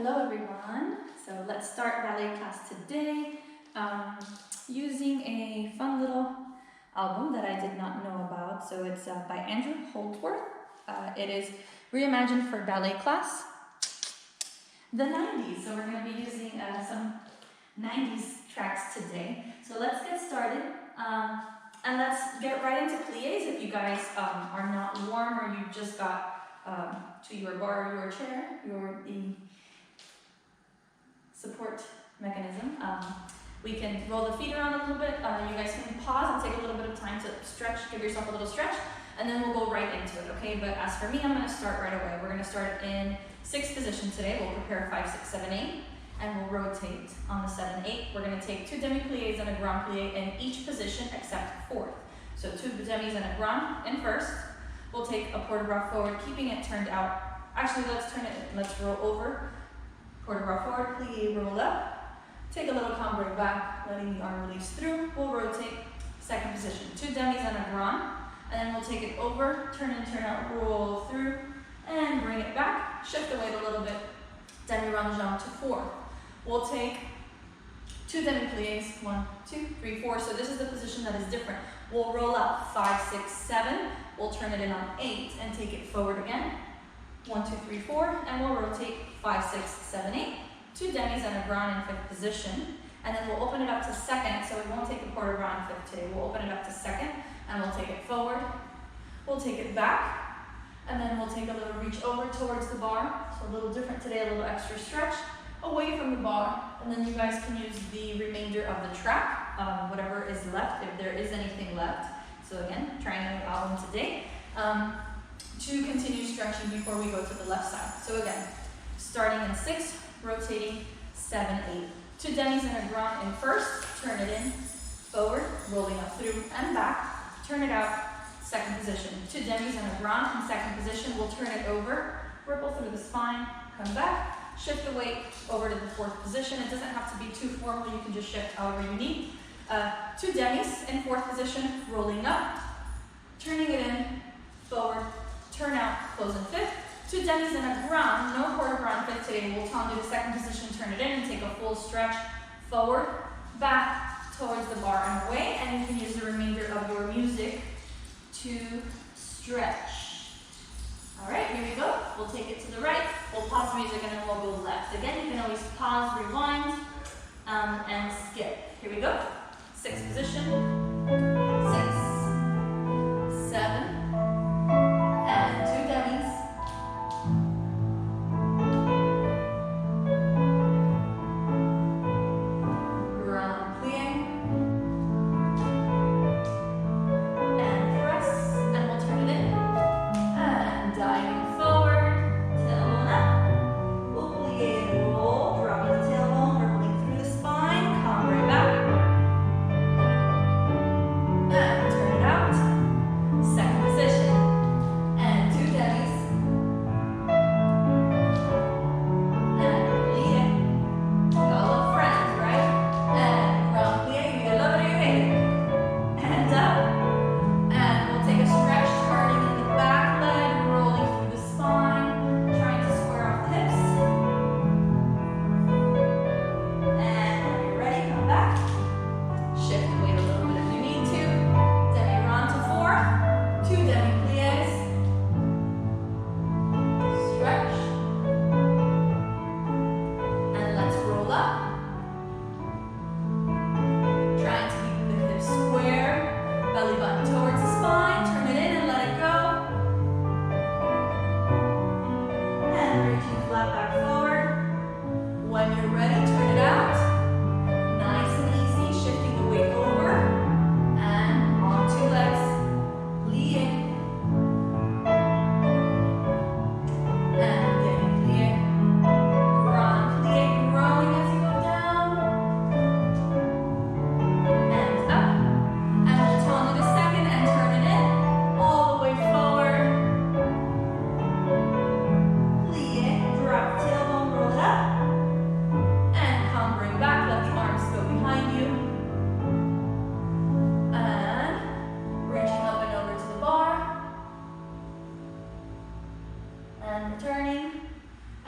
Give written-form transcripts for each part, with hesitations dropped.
Hello everyone, so let's start ballet class today using a fun little album that I did not know about. So it's by Andrew Holdsworth. It is reimagined for ballet class, the 90s. So we're going to be using some 90s tracks today. So let's get started and let's get right into pliés. If you guys are not warm or you just got to your bar or your chair, the support mechanism. We can roll the feet around a little bit. You guys can pause and take a little bit of time to stretch, give yourself a little stretch, and then we'll go right into it, okay? But as for me, I'm gonna start right away. We're gonna start in 6th position today. We'll prepare 5, 6, 7, 8, and we'll rotate on the 7, 8. We're gonna take 2 demi-pliés and a grand plié in each position except 4th. So 2 demis and a grand in first. We'll take a port de bras forward, keeping it turned out. Actually, let's roll over. Port de bras forward, plié, roll up. Take a little cambre back, letting the arm release through. We'll rotate, 2nd position. 2 demis and a grand. And then we'll take it over, turn in, turn out, roll through, and bring it back. Shift the weight a little bit. Demi-rond jump to 4. We'll take 2 demi-pliés, 1, 2, 3, 4. So this is the position that is different. We'll roll up 5, 6, 7. We'll turn it in on 8 and take it forward again. 1, 2, 3, 4, and we'll rotate 5, 6, 7, 8. 2 demis and a grand in 5th position, and then we'll open it up to 2nd. So we won't take the port de bras in 5th today. We'll open it up to 2nd, and we'll take it forward. We'll take it back, and then we'll take a little reach over towards the bar. So a little different today, a little extra stretch away from the bar, and then you guys can use the remainder of the track, whatever is left, if there is anything left. So again, trying a new album today. To continue stretching before we go to the left side. So again, starting in 6, rotating 7, 8. 2 demis and a grand in first, turn it in, forward, rolling up through and back, turn it out, 2nd position. 2 demis and a grand in 2nd position, we'll turn it over, ripple through the spine, come back, shift the weight over to the 4th position. It doesn't have to be too formal, you can just shift however you need. 2 demis in 4th position, rolling up, turning it in, forward, turn out, close in 5th. 2 demis and a grand, no port de bras in 5th today. We'll turn to the 2nd position, turn it in, and take a full stretch forward, back, towards the bar and away. And you can use the remainder of your music to stretch. All right, here we go. We'll take it to the right. We'll pause the music and then we'll go left. Again, you can always pause, rewind, and skip. Here we go. 6th position. 6, 7.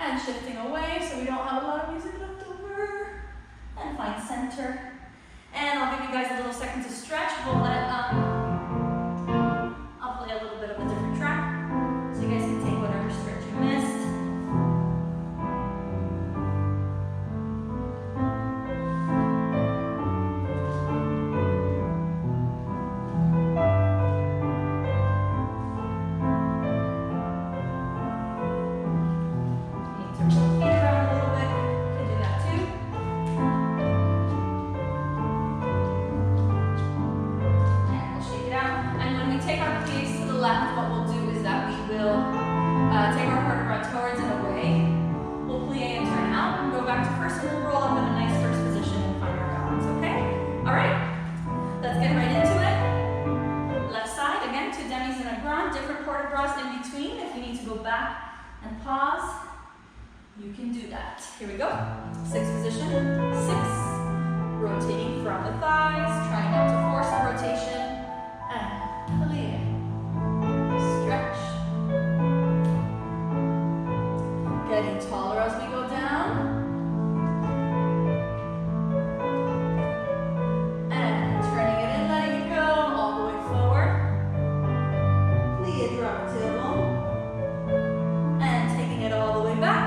And shifting away so we don't have a lot of music left over. And find center. And I'll give you guys a little second to stretch. We'll let, I'll play a little bit of a different track so you guys can take whatever stretch you missed. Here we go. 6 position, 6. Rotating from the thighs, trying not to force the rotation. And clear. Stretch. Getting taller as we go down. And turning it in, letting it go, all the way forward. Plie, drop tailbone. And taking it all the way back.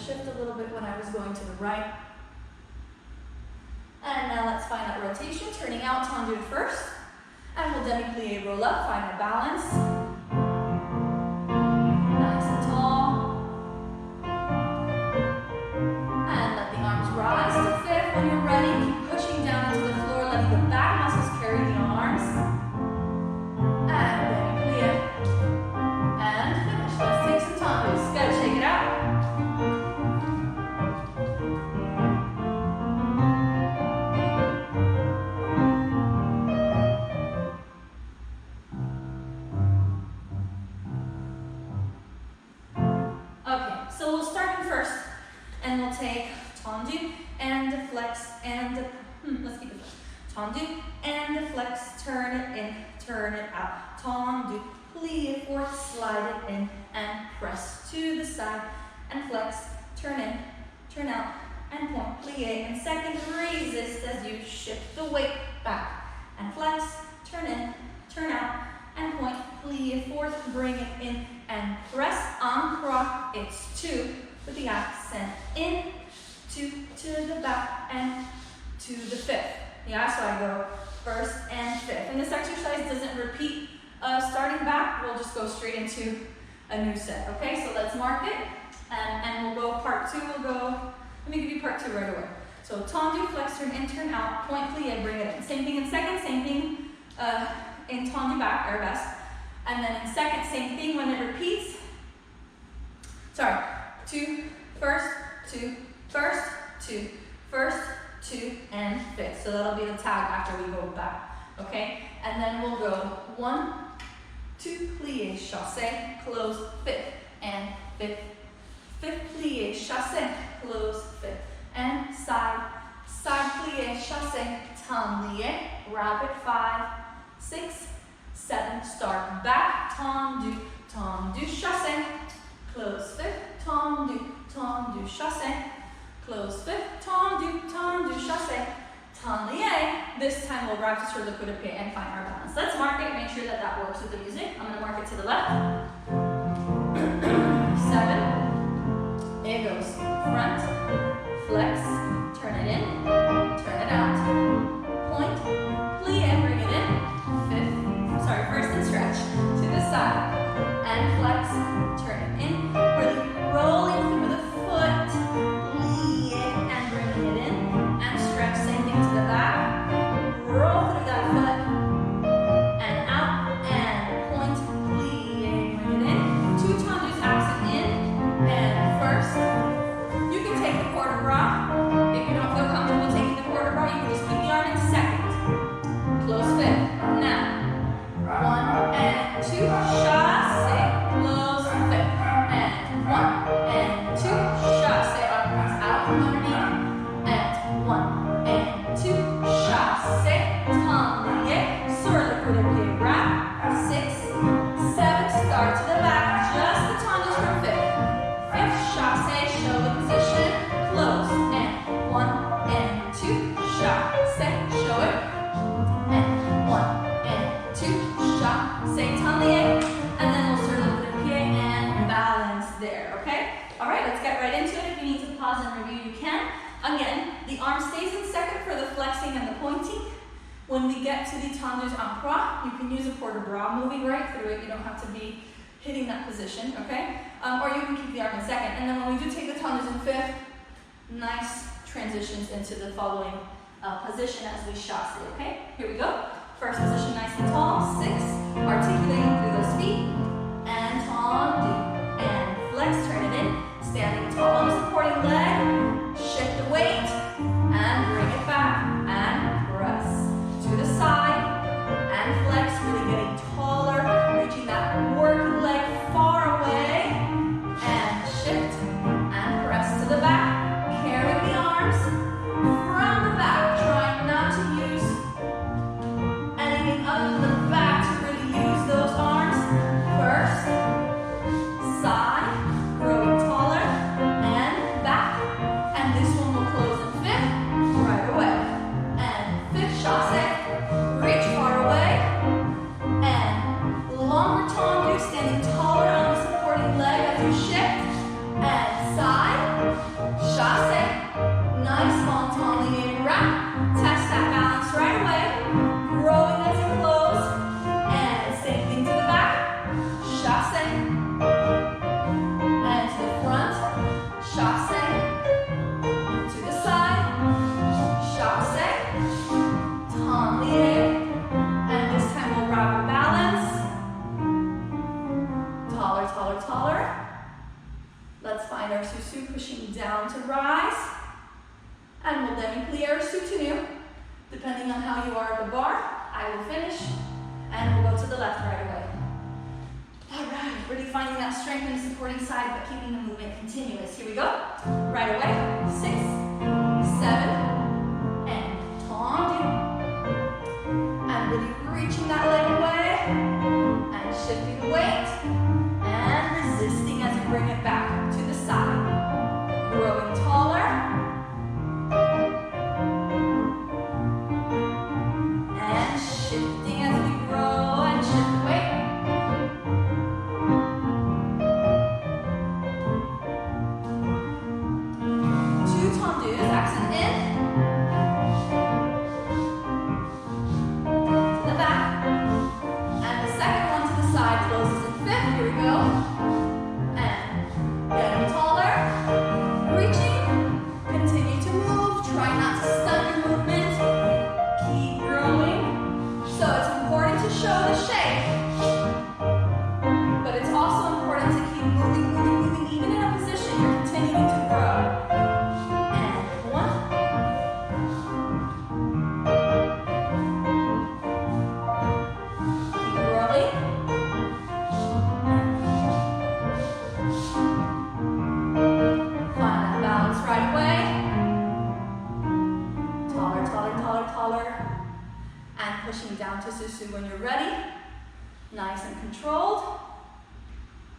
Shift a little bit when I was going to the right. And now let's find that rotation, turning out, tendu first. And we'll demi-plie roll up, find our balance. Nice and tall. And let the arms rise to 5th. When you're ready, keep pushing down into the floor, letting the back muscles carry the arms. And demi-plie. And finish. Let's take some tendus. Gotta shake it out. And we'll take tendu and flex and let's keep it tendu and flex, turn it in, turn it out. Tendu, plie forth, slide it in and press to the side and flex, turn in, turn out and point, plie and second, resist as you shift the weight back and flex, turn in, turn out and point, plie forth, bring it in and press, encore, it's 2. With the accent in, to the back, and to the 5th. Yeah, so I go 1st and 5th. And this exercise doesn't repeat starting back. We'll just go straight into a new set. Okay, so let's mark it. And we'll go part 2. We'll go, let me give you part 2 right away. So tendu, flex, turn in, turn out, point, plie, bring it in. Same thing in second, same thing in tendu back, arabesque. And then in second, same thing when it repeats. Sorry. 2, first, 2, first, 2, first, 2, and 5th. So that'll be the tag after we go back. okay? And then we'll go 1, 2, plie, chassé, close, fifth, and fifth, fifth, plie, chassé, close, fifth, and side, side, plie, chassé, tendu, rapid, 5, 6, 7, start back, tendu, tendu, chassé, close, fifth, tendu, tendu, chassé, close, fifth, tendu, tendu, chassé, tendu. This time we'll grab to sur le coup de pied and find our balance. Let's mark it, make sure that that works with the music. I'm going to mark it to the left. 7. It goes front, flex, turn it in, turn it out. Point, plie, bring it in. Fifth, sorry, first and stretch to the side. And flex, turn it in. Really rolling through the foot, plie, and bringing it in. And stretch, same thing to the back. Roll through that foot, and out, and point, plie, bring it in. 2 tendus, accent in, and first. You can take the port de bras. If you don't feel comfortable taking the port de bras, you can just keep the arm in second. Close fifth. Now, 1 and 2, chassé, close fifth. And 1 and 2, chassé, arms out from underneath. And 1 and 2, chassé, tendu, sur le coup de pied, wrap. 6, 7, start to the back, just the tendus from fifth. Fifth, chassé, show the position, close. And 1 and 2, chassé, show it. And 1 and 2, chassé, tendu. And then we'll sur le coup de pied and balance there, okay? All right, let's get right into it. If you need to pause and review, you can. Again, the arm stays in second for the flexing and the pointing. When we get to the tendus en croix, you can use a port de bras, moving right through it. You don't have to be hitting that position, okay? Or you can keep the arm in second. And then when we do take the tendus in fifth, nice transitions into the following position as we chasse, okay? Here we go. First position, nice and tall. 6, articulating through those feet. And tendu. And flex, turn it in. Standing tall on the supporting leg. Shift the weight. And bring it back. And press. To the side. And flex, really getting taller. Reaching that working leg far away. And shift. And press to the back. Carry the arms from the back. Trying not to use anything other than the back to really use those arms. First, side, growing taller, and back. And this one will close in fifth, right away. And fifth, chassé, reach far away. And longer tendu, standing taller on the supporting leg as you shift. And side, chassé, nice long tendu wrap. Test that balance right away. Growing as you close. And same thing to the back. Chassé. And to the front. Chassé. To the side. Chassé. Tendu. And this time we'll grab a balance. Taller, taller, taller. Let's find our sous-sus, pushing down to rise. And we'll demi-plie our soutenu. Depending on how you are at the bar, I will finish. And we'll go to the left right away. All right, really finding that strength in the supporting side, but keeping the movement continuous. Here we go. Right away. 6, 7, and tendu. And really reaching that leg away. And shifting the weight. And resisting as you bring it back to the side. Growing taller. And shifting as we grow and shift the weight. Two tendus, accent in. taller, taller, taller, taller. And pushing down to susu when you're ready. Nice and controlled.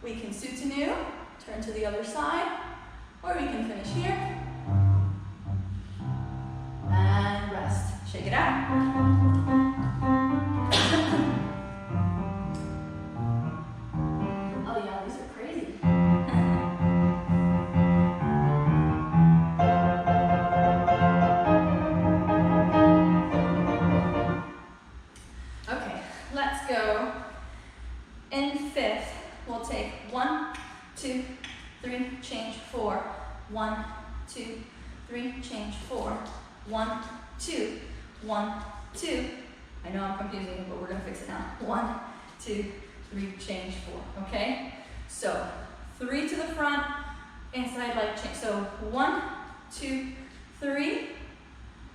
We can sutanu, turn to the other side, or we can finish here. And rest. Shake it out. Oh yeah, these are crazy. Okay, let's go. In fifth, we'll take 1, 2, 3, change 4. 1, 2, 3, change 4. 1, 2, 1, 2. I know I'm confusing you, but we're gonna fix it now. 1, 2, 3, change 4, okay? So 3 to the front, inside leg change. So 1, 2, 3.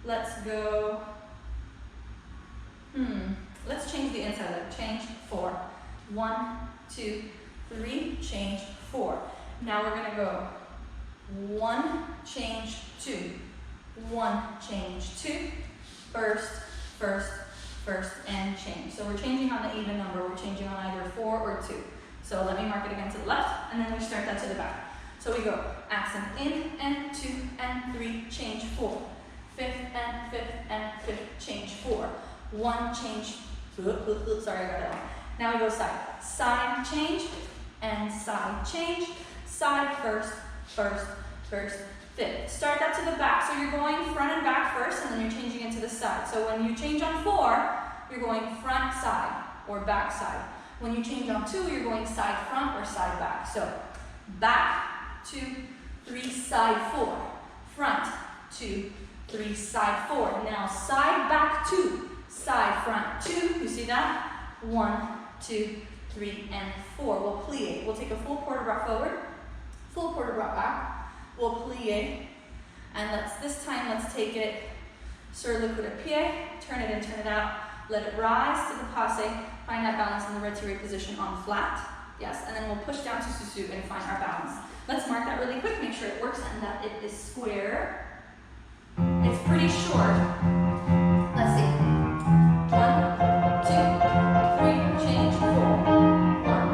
Let's go. Let's change the inside leg. Change 4. 1, 2, 3, change 4. Now we're gonna go 1, change 2. 1, change 2. First, first, first, and change. So we're changing on the even number. We're changing on either 4 or 2. So let me mark it again to the left, and then we start that to the back. So we go accent in and 2 and 3, change 4. Fifth and fifth and fifth, change 4. 1, change. Sorry, I got it wrong. Now we go side. Side change and side change. Side first, first, first, fifth. Start that to the back. So you're going front and back first, and then you're changing it to the side. So when you change on 4, you're going front side or back side. When you change on 2, you're going side front or side back. So back, 2, 3, side 4. Front, 2, 3, side 4. Now side back 2, side front 2. You see that? 1, 2, 3, and 4. We'll plie. We'll take a full quarter bras forward, full quarter bras back. We'll plie, and this time let's take it sur le coup de pied. Turn it in, turn it out. Let it rise to the passe. Find that balance in the retiré position on flat. Yes, and then we'll push down to susu and find our balance. Let's mark that really quick. Make sure it works and that it is square. It's pretty short. Let's see. 1, 2, 3, change 4. 1,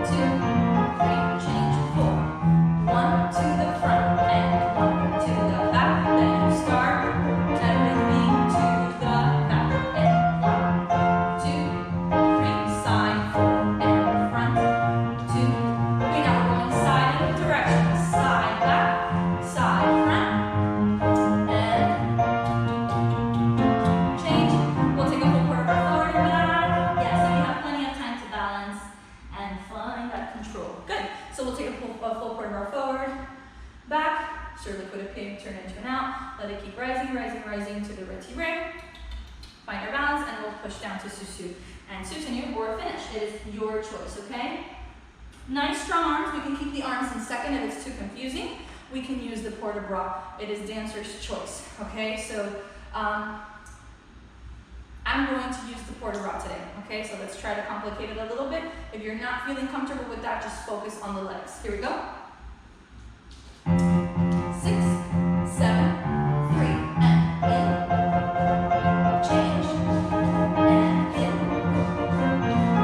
2, 3, change 4. 1 to the front and 1 to the back. Then you start everything to the back. And 1, 2, 3, side 4 and front 2. We now we're going side in direction. Side back, side front. Back, sur le coup de pied, turn in, turn out. Let it keep rising, rising, rising to the retiré. Find your balance, and we'll push down to susu and soutenu or finish. It is your choice, okay? Nice strong arms. We can keep the arms in second if it's too confusing. We can use the port de bras. It is dancer's choice, okay? So I'm going to use the port de bras today, okay? So let's try to complicate it a little bit. If you're not feeling comfortable with that, just focus on the legs. Here we go. 6, 7, 3, and in. Change, and in.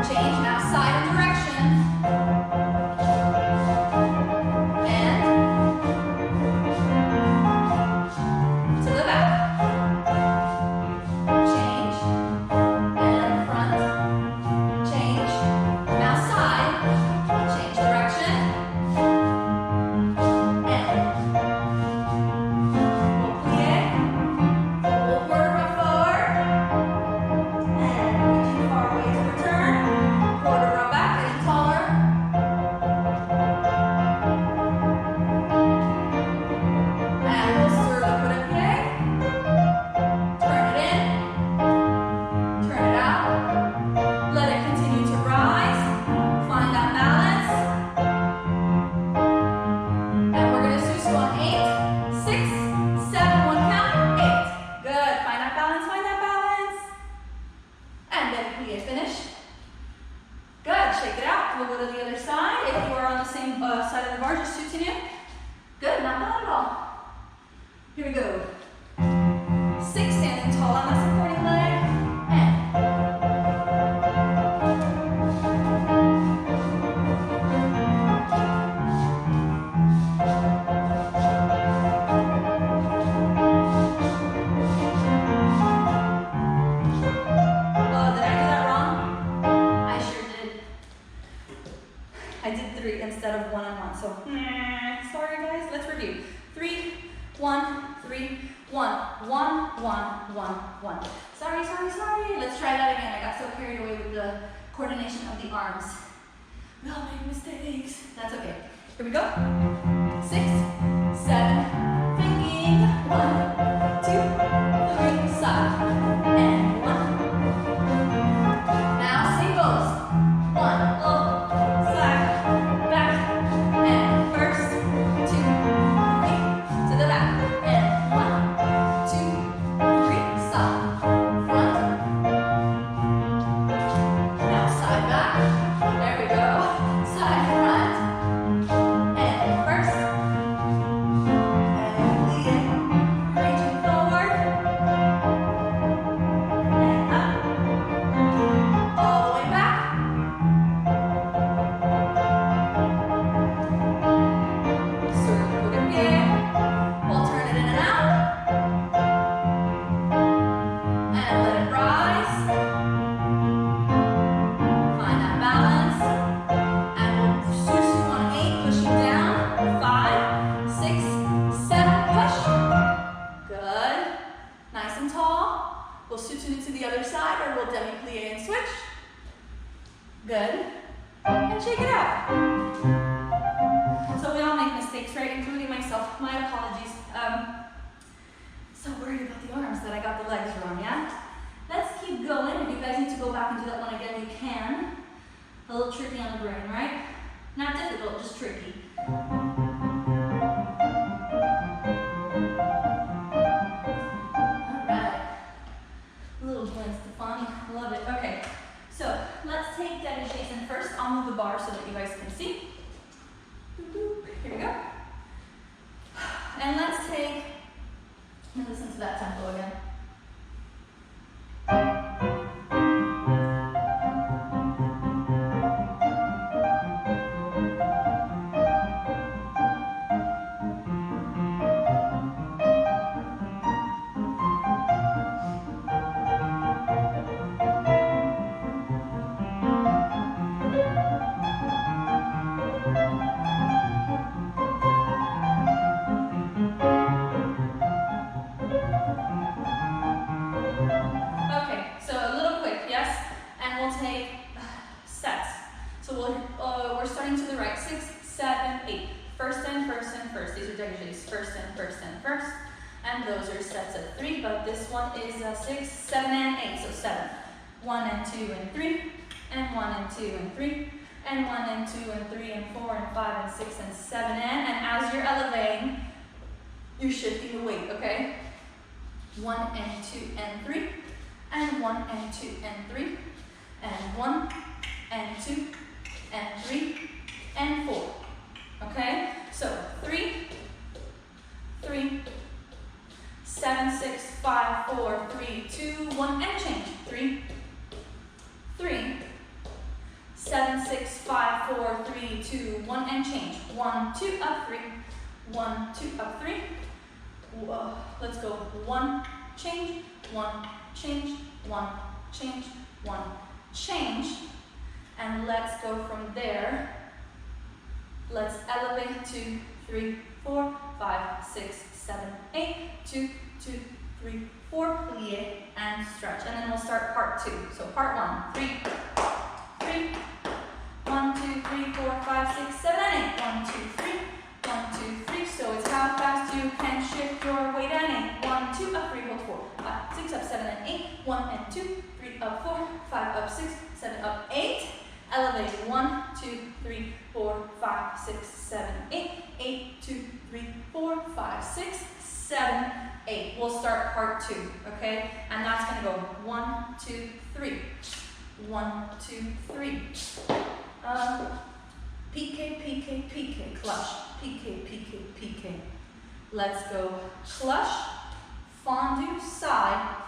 Change, now side direction. And to the back. Change, and front. Change, now side. Change direction. one. Sorry. Let's try that again. I got so carried away with the coordination of the arms. We all make mistakes. That's okay. Here we go. 6, 7, thinking. 1, 2, 3, side. And 1. Now singles. 1, up, side, back, and first, 2, 3, to the back, and 1, 2, 3, side, front. Now side back. There we go. Side front, and first, and plie, reaching forward, and up, all the way back. Circle de pie, we'll turn it in and out, and let it rise. Find that balance, and we'll susu on 8, pushing down, 5, 6, 7, push. Good, nice and tall. We'll susu to the other side, or we'll demi-plie and switch. Good, and shake it out. So we all make mistakes, right? Including myself. My apologies. So worried about the arms that I got the legs wrong, yeah? Let's keep going. If you guys need to go back and do that one again, you can. A little tricky on the brain, right? Not difficult, just tricky. Alright. Little Gwen Stefani, love it. Okay, so let's take dégagés, and first I'll move the bar so that you guys can see. Here we go. And let's take, and listen to that tempo again. Okay, so a little quick, yes? And we'll take sets. So we're starting to the right. 6, 7, 8. First and first and first. These are dégagés. First and first and first. And those are sets of 3, but this one is 6, 7, and 8. So 7. 1 and 2 and 3. And 1 and 2 and 3. And 1 and 2 and 3 and 4 and 5 and 6 and 7 and as you're elevating, you're shifting the weight, okay? 1 and 2 and 3. And 1 and 2 and 3. And 1 and 2 and 3 and 4. Okay? So 3, 3, 7, 6, 5, 4, 3, 2, 1, and change. 3, 3, 7, 6, 5, 4, 3, 2, 1, and change. 1, 2, up 3. 1, 2, up 3. Let's go. 1, change, 1, change, 1, change, 1, change. And let's go from there. Let's elevate 2, 3, 4, 5, 6, 7, 8. 2, 2, 3, 4. Plie and stretch. And then we'll start part 2. So part 1. 3, 3. 1, 2, 3, 4, 5, 6, 7, and 8. 1, 2, 3. 1, 2, 3. So it's how fast you can shift your weight and 8. 1, 2, up 3, hold 4. 5, 6, up 7, and 8. 1 and 2, 3, up 4, 5, up 6, 7, up 8. Elevate 1, 2, 3, 4, 5, 6, 7, 8. 8, 2, 3, 4, 5, 6, 7, 8. We'll start part 2, okay? And that's gonna go 1, 2, 3. 1, 2, 3. PK, PK, PK, clutch. PK, PK, PK. Let's go clutch, fondue, side,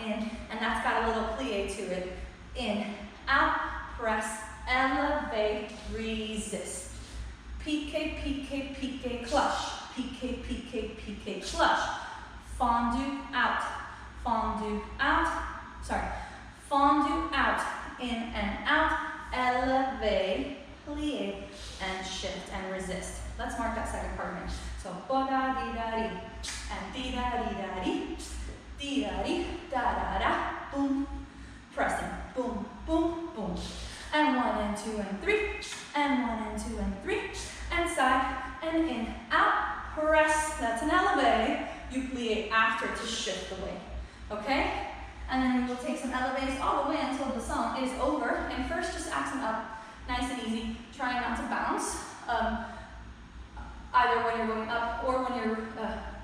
in, and that's got a little plie to it. In, out, press, elevate, resist. PK, PK, PK, clutch. PK, PK, PK, clutch. Fondue, out, sorry. Fondue, out, in and out, elevate, plie, and shift and resist. Let's mark that second part again. So, bo-da-dee-da-dee, and dee-da-dee-da-dee, Okay? And then we will take some elevates all the way until the song is over. And first, just accent up, nice and easy, trying not to bounce, either when you're going up or when you're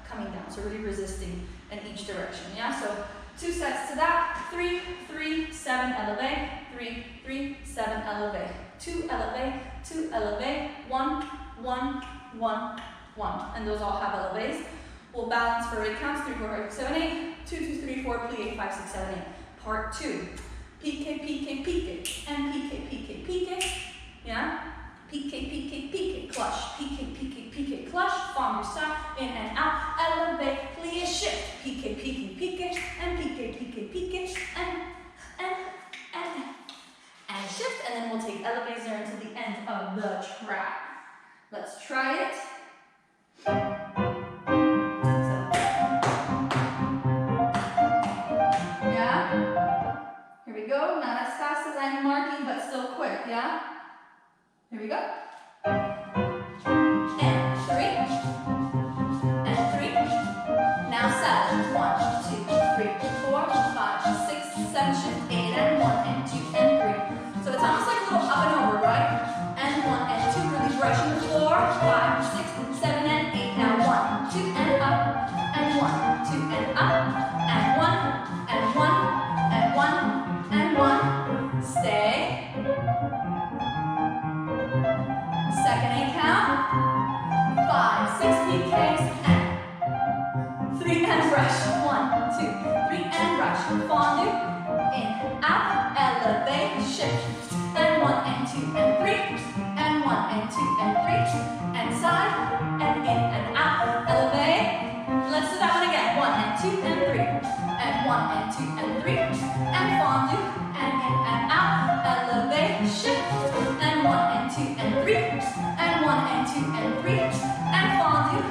coming down. So really resisting in each direction, yeah? So 2 sets to that, 3, 3, 7, elevate, 3, 3, 7, elevate, 2, elevate, 2, elevate, 1, 1, 1, 1. And those all have elevates. We'll balance for 8 counts, 3, 4, 5, 7, 8, 2, 2, 3, 4, plie, 5, 6, 7, 8. Part 2. Pique, pique, pique, and pique, pique, pique, yeah? Pique, pique, pique, clutch, pique, pique, pique, clutch, from your side, in and out, elevate, plie, shift, pique, pique, pique, and pique, pique, pique, and shift, and then we'll take elevates there until the end of the track. Let's try it. Here we go, not as fast as I'm marking, but still quick, yeah? Here we go. And 3, and 3. Now 7, 1, 2, 3, 4, 5, 6, 7, shift, 8, and 1, and 2, and 3. So it's almost like a little up and over, right? And 1, and 2, really brushing the floor, 5, 6, 7, and 8. Now 1, 2, and up, and 1, 2, and up, and 1, and 1, and 1, and 1, stay. Second 8 count. 5, 6 PKs, and 3 and brush. 1, 2, 3 and brush. Fondue, in, out, elevate, shift. And 1 and 2 and 3, and 1 and 2 and 3, and side, and in and out, elevate. Let's do that one again. 1 and 2 and 3, and 1 and 2 and 3, and fondue, and in and out, elevate, shift, and 1 and 2 and 3, and 1 and 2 and 3, and fondue,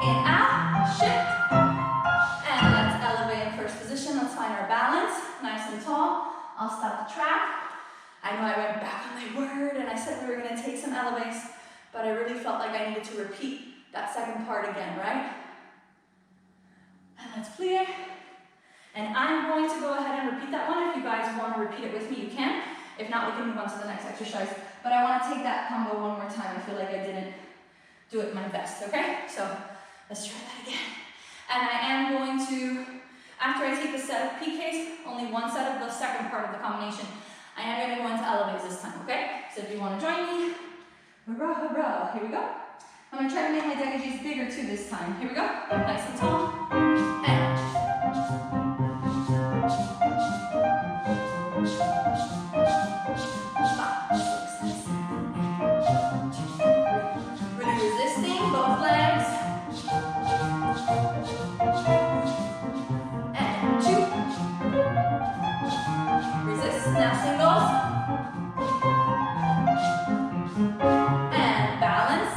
in, out, shift, and let's elevate in first position. Let's find our balance, nice and tall. I'll stop the track. I know I went back on my word and I said we were going to take some elevates, but I really felt like I needed to repeat that second part again, right? And let's plie. And I'm going to go ahead and repeat that one. If you guys want to repeat it with me, you can. If not, we can move on to the next exercise. But I want to take that combo one more time. I feel like I didn't do it my best, okay? So let's try that again. And I am going to, after I take the set of PKs, only one set of the second part of the combination, I am going to go into elevates this time, okay? So if you want to join me, hurrah, hurrah. Here we go. I'm going to try to make my dégagés bigger too this time. Here we go. Nice and tall. And really resisting both legs. And 2. Resist. Now singles. And balance.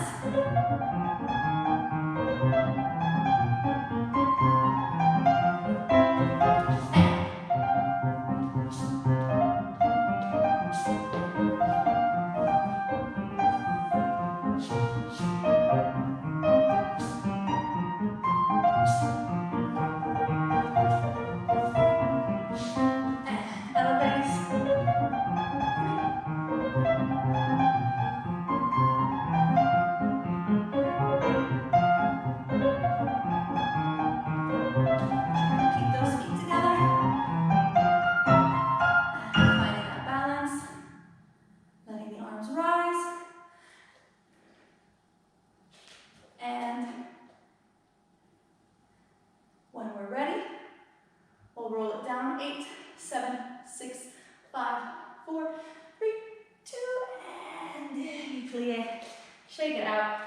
Shake it out.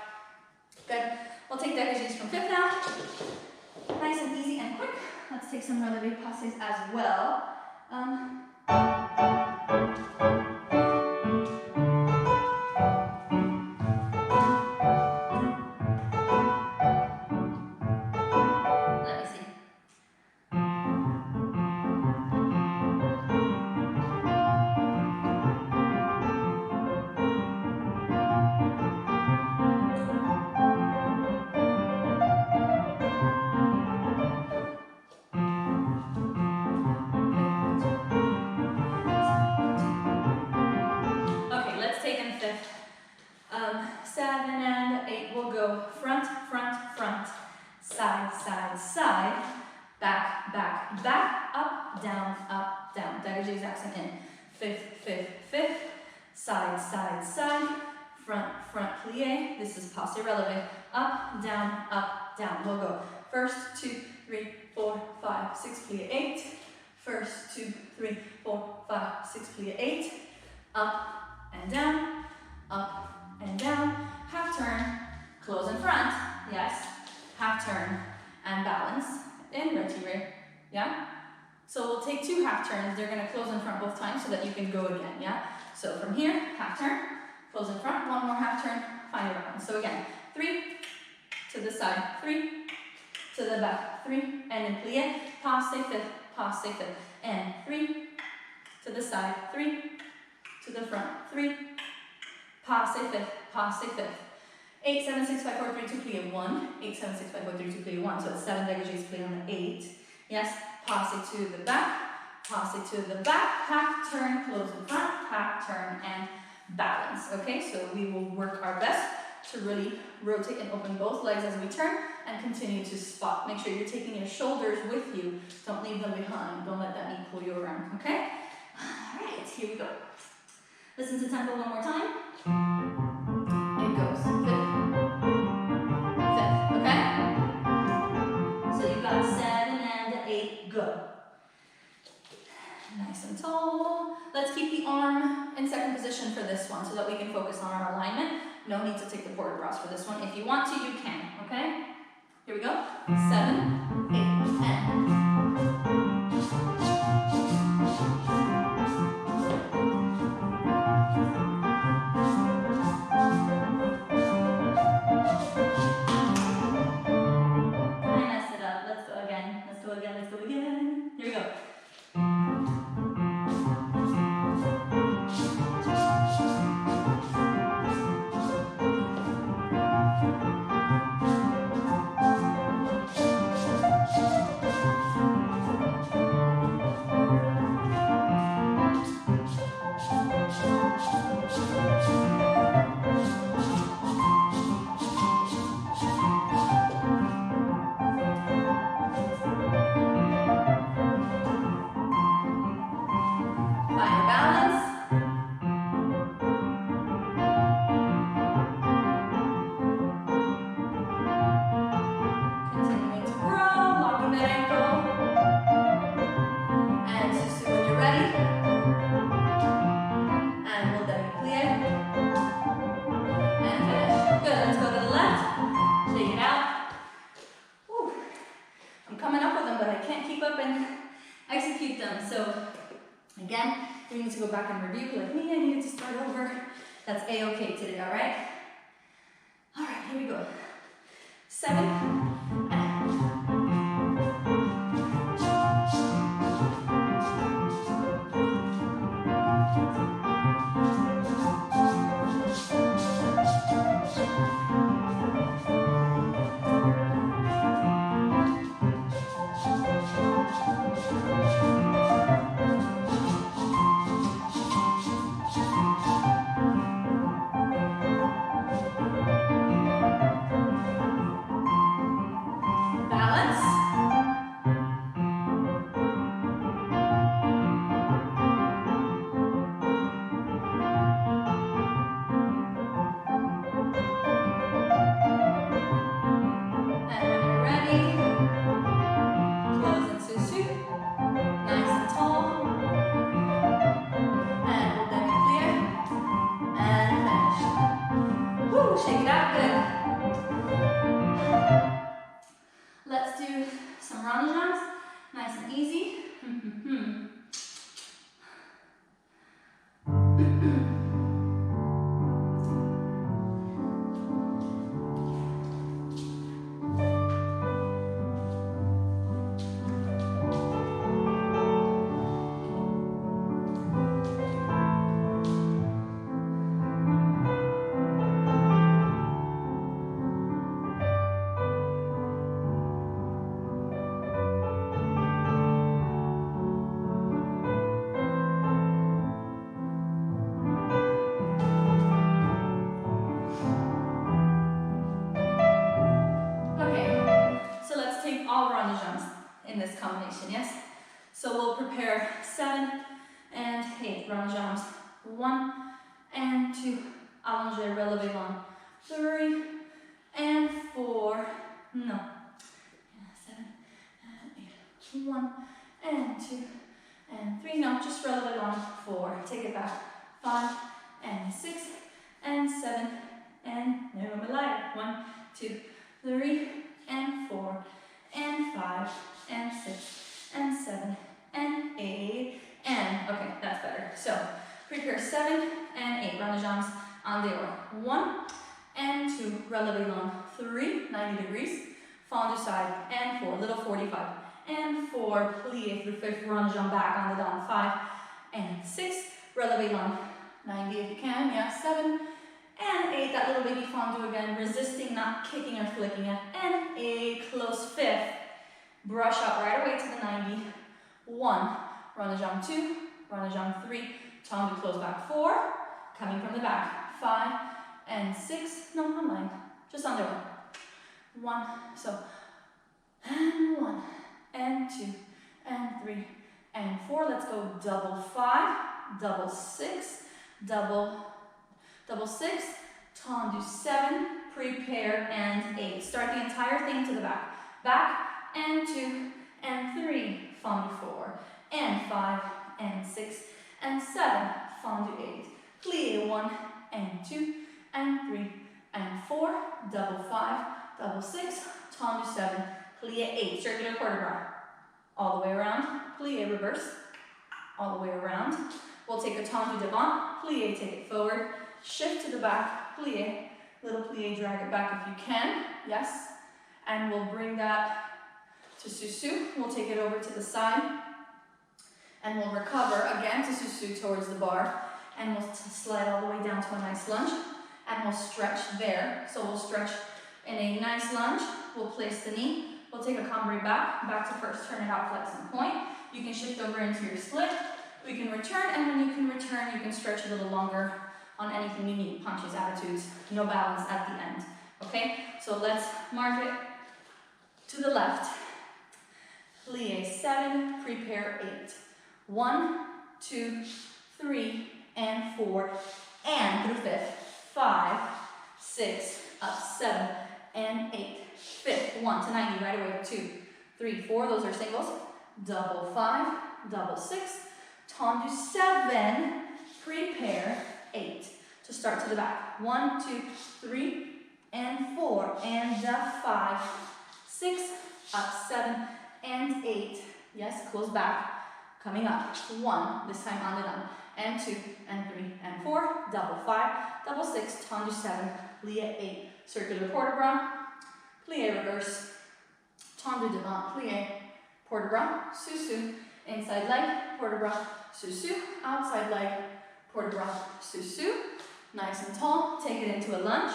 Good. We'll take dégagés from fifth now. Nice and easy and quick. Let's take some relevé passes as well. Let me see. back, back, back, up, down, dégagez les accents in. Fifth, fifth, fifth, side, side, side, front, front, plie. This is passé relevé. Up, down. We'll go. First, 2, 3, 4, 5, 6, plie 8. First, 2, 3, 4, 5, 6, plie 8. Up and down, half turn, close in front, yes, half turn, and balance, in retiré, yeah? So we'll take 2 half turns, they're gonna close in front both times so that you can go again, yeah? So from here, half turn, close in front, 1 more half turn, find your balance. So again, 3, to the side, 3, to the back, 3, and then plie, passé fifth, and 3, to the side, 3, to the front, 3, passé fifth. 8, 7, 6, 5, 4, 3, 2, plie 1. 8, 7, 6, 5, 4, 3, 2, plie 1. So it's 7 dégagés plie on the 8. Yes, passé to the back, half turn, close in front, half turn, and balance. Okay, so we will work our best to really rotate and open both legs as we turn and continue to spot. Make sure you're taking your shoulders with you. Don't leave them behind. Don't let that knee pull you around, okay? All right, here we go. Listen to tempo one more time. It goes fifth, okay? So you've got 7 and 8, go. Nice and tall. Let's keep the arm in second position for this one so that we can focus on our alignment. No need to take the port across for this one. If you want to, you can, okay? Here we go. 7, 8, and. Here we go. Again, we need to go back and review. Like me, I needed to start over. That's A-okay today, all right? All right, here we go. 7, shake it out, good. Let's do some ranjans, nice and easy. combination, yes? So we'll prepare 7 and 8 round jumps. 1 and 2, allongé, relevé long. 3 and 4, no. 7 and 8. 1 and 2 and 3, no, just relevé long. 4, take it back. 5 and 6 and 7 and no, Malaya. 1, 2, 3 and 4 and 5 and 6 and 7 and 8 and, okay, that's better. So prepare 7 and 8 round jumps en dehors. 1 and 2, relevé long. 3, 90 degrees, fond du side, and 4, little 45, and 4, plié through 5, round jump back on the down. 5 and 6, relevé long. 90 if you can, yeah, 7 and 8, that little baby fondue again, resisting, not kicking or flicking it, and 8, close 5th, brush up right away to the 90, 1, run the jump 2, run the jump 3, tongue to close back 4, coming from the back, 5 and 6, no, I'm lying, just under 1, so, and 1, and 2, and 3, and 4, let's go double 5, double 6, double 6, tendu 7, prepare, and 8. Start the entire thing to the back. Back, and 2, and 3, fondue 4, and 5, and 6, and 7, fondue 8. Plie 1, and 2, and 3, and 4, double 5, double 6, tendu 7, plie 8, circular quarter bras. All the way around, plie reverse, all the way around. We'll take a tendu devant, plie, take it forward, shift to the back, plie, little plie, drag it back if you can, yes. And we'll bring that to susu. We'll take it over to the side, and we'll recover again to susu towards the bar, and we'll slide all the way down to a nice lunge, and we'll stretch there. So we'll stretch in a nice lunge, we'll place the knee, we'll take a cambrai back to first, turn it out, flex and point. You can shift over into your split. We can return, and when you can return, you can stretch a little longer on anything you need, punches, attitudes, no balance at the end, okay? So let's mark it to the left. Plie 7, prepare 8. 1, 2, 3, and 4, and through 5th, 5, 6, up 7, and 8. 5th, 1 to 90, right away, 2, 3, 4, those are singles. Double 5, double 6, tendu 7, prepare 8. To start to the back. 1, 2, 3, and 4, and 5, 6, up 7, and 8. Yes, close back. Coming up. 1, this time on the down. And 2, and 3, and 4, double 5, double 6, tendu 7, plie 8. Circular port de bras, plie reverse, tendu devant, plie, port de bras, susu, inside leg, port de bras, susu, outside leg, port de bras, susu, nice and tall, take it into a lunge,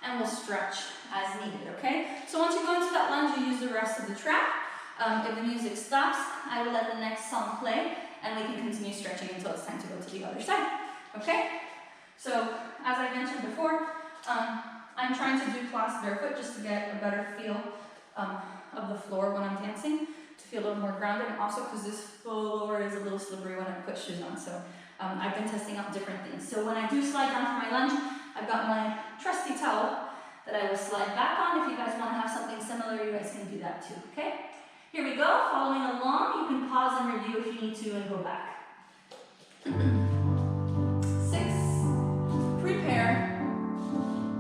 and we'll stretch as needed, okay? So once you go into that lunge, you use the rest of the track. If the music stops, I will let the next song play, and we can continue stretching until it's time to go to the other side, okay? So, as I mentioned before, I'm trying to do class barefoot just to get a better feel of the floor when I'm dancing, to feel a little more grounded, and also because this floor is a little slippery when I put shoes on, so I've been testing out different things. So when I do slide down for my lunge, I've got my trusty towel that I will slide back on. If you guys want to have something similar, you guys can do that too, okay? Here we go, following along. You can pause and review if you need to and go back. 6, prepare,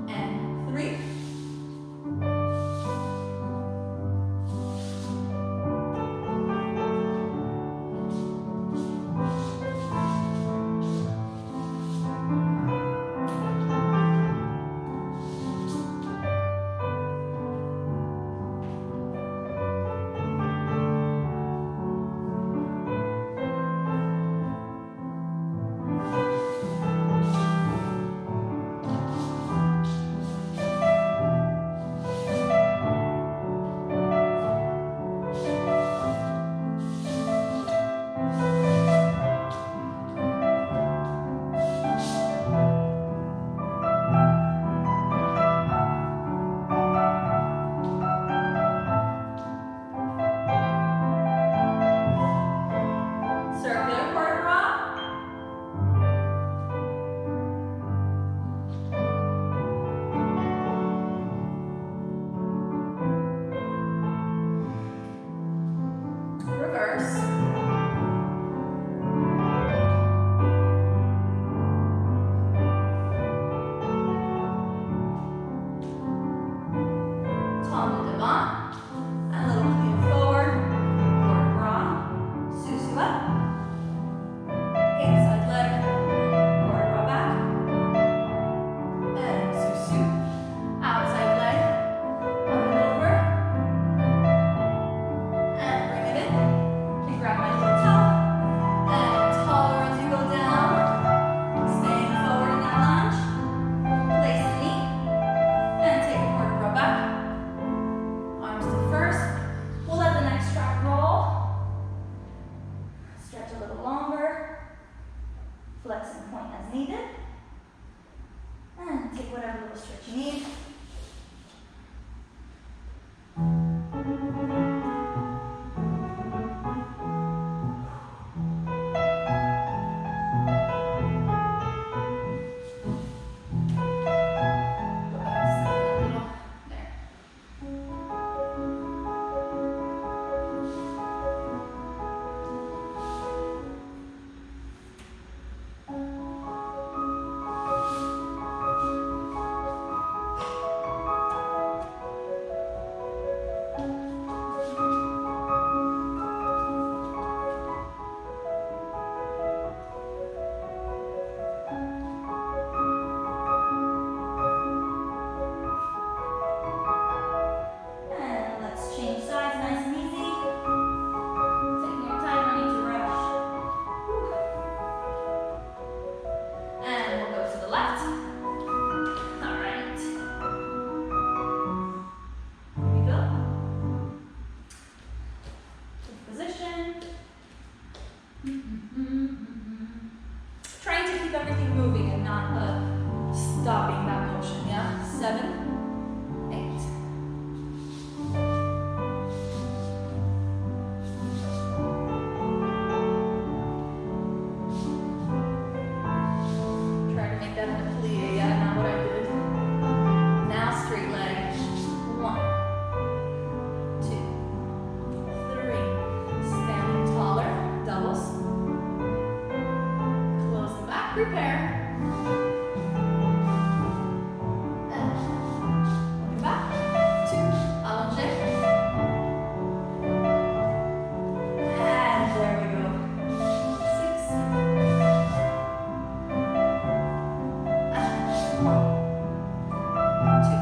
and 3. prepare. And back, 2, allongé. And there we go. 6. And 1, 2.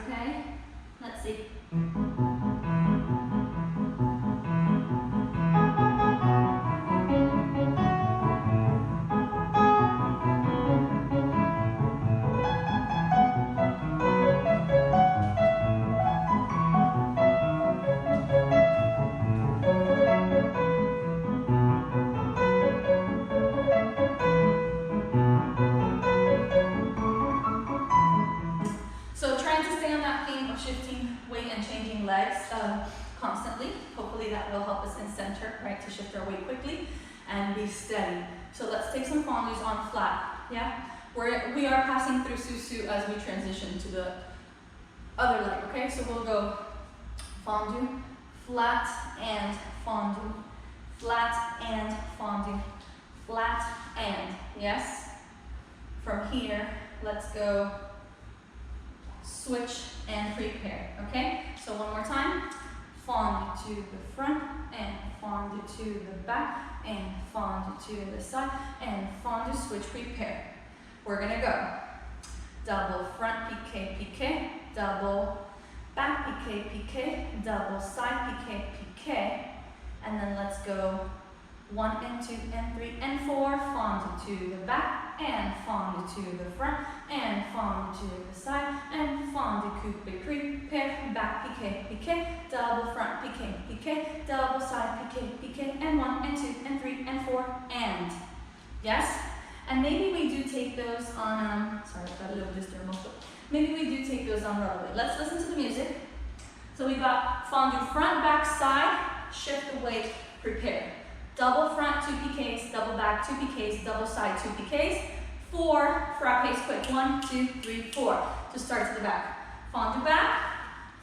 Okay? Let's see. Shifting weight and changing legs constantly. Hopefully that will help us in center, right, to shift our weight quickly and be steady. So let's take some fondus on flat, yeah? We are passing through susu as we transition to the other leg, okay? So we'll go fondu, flat and fondu, flat and fondu, flat and, yes? From here, let's go switch and prepare, okay? So one more time, fondu to the front, and fondu to the back, and fondu to the side, and fondu, switch, prepare. We're gonna go double front piqué, piqué, double back piqué, piqué, double side piqué, piqué, and then let's go 1 and 2 and 3 and 4, fondu to the back, and fondu to the front, and fondu to the side, and fondu coupe, prepare, back piqué, piqué, double front piqué, piqué, double side piqué, piqué, and 1 and 2 and 3 and 4, and, yes? And maybe we do take those on, sorry, I've got a little disturb muscle. Maybe we do take those on rollerblade. Let's listen to the music. So we've got fondu front, back, side, shift the weight, prepare. Double front, 2 piqués, double back, 2 piqués, double side, 2 piqués, 4 frappés quick, 1, 2, 3, 4, to start to the back. Fondu back,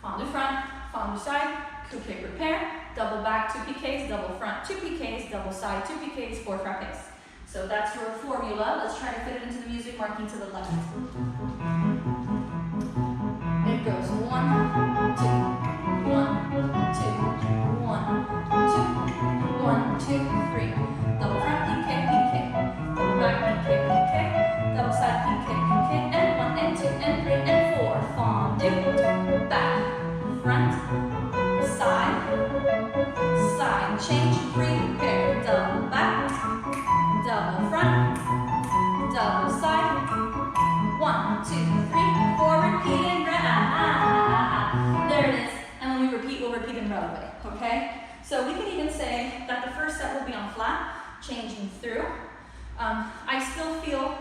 fondu front, fondu side, PK prepare, double back 2 PKs, double front 2 PKs, double side 2 PKs, 4 frappes. So that's your formula. Let's try to fit it into the music, marking to the left. It goes 1, 2, 1, 2, 1, 2, 1, 2, 3. Double front PK, PK, double back PK, PK, double side PK, PK, and 1 and 2 and 3 and 4. Fondue, back, front, side, side, change, prepare, double back, double front, double side, 1, 2, 3, 4, repeat and there it is. And when we repeat, we'll repeat in releve, okay? So we can even say that the first set will be on flat, changing through. I still feel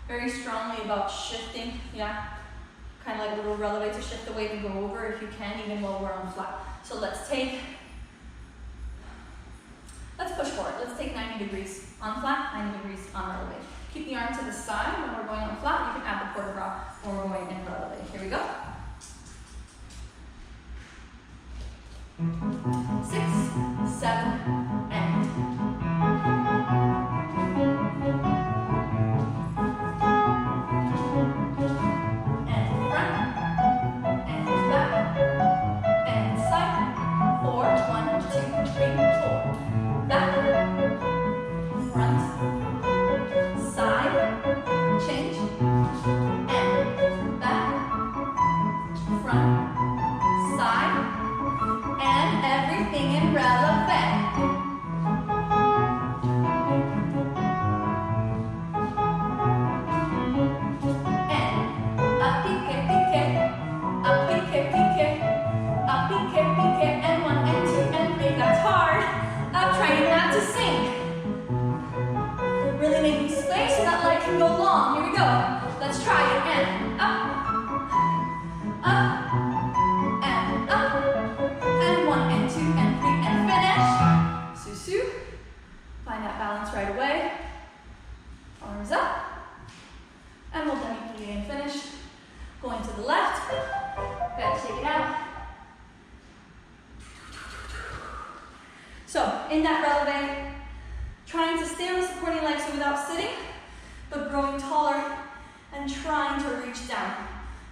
very strongly about shifting, yeah, kind of like a little releve to shift the weight and go over if you can, even while we're on flat. So let's push for it. Let's take 90 degrees on flat, 90 degrees on releve. Keep the arm to the side when we're going on flat. You can add the port de bras when we're going in releve. Here we go. 6, 7, and.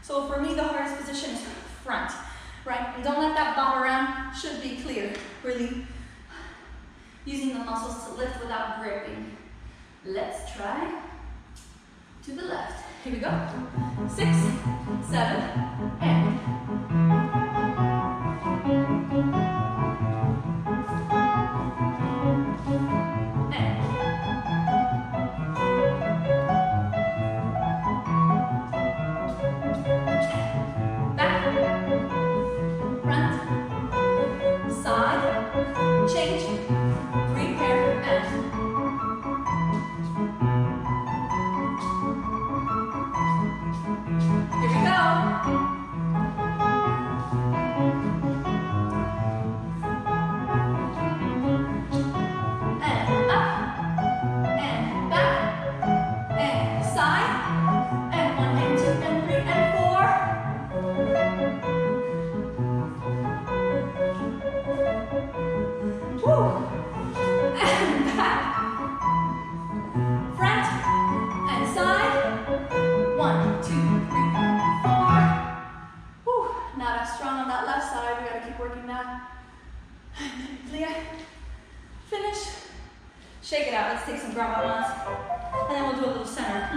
So for me, the hardest position is front, right? And don't let that bob around, should be clear. Really using the muscles to lift without gripping. Let's try to the left. Here we go. 6, 7, and. Shake it out. Let's take some grand balance, and then we'll do a little center.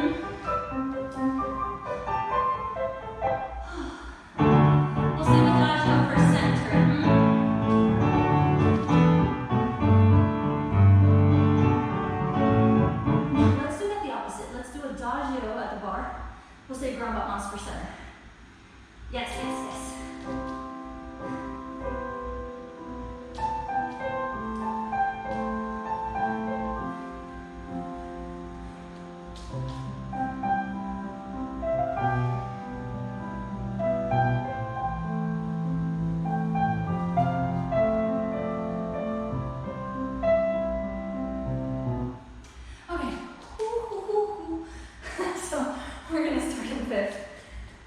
We'll say adagio for center. Let's do it the opposite. Let's do adagio at the bar. We'll say grand balance for center. Yes, yes, yes.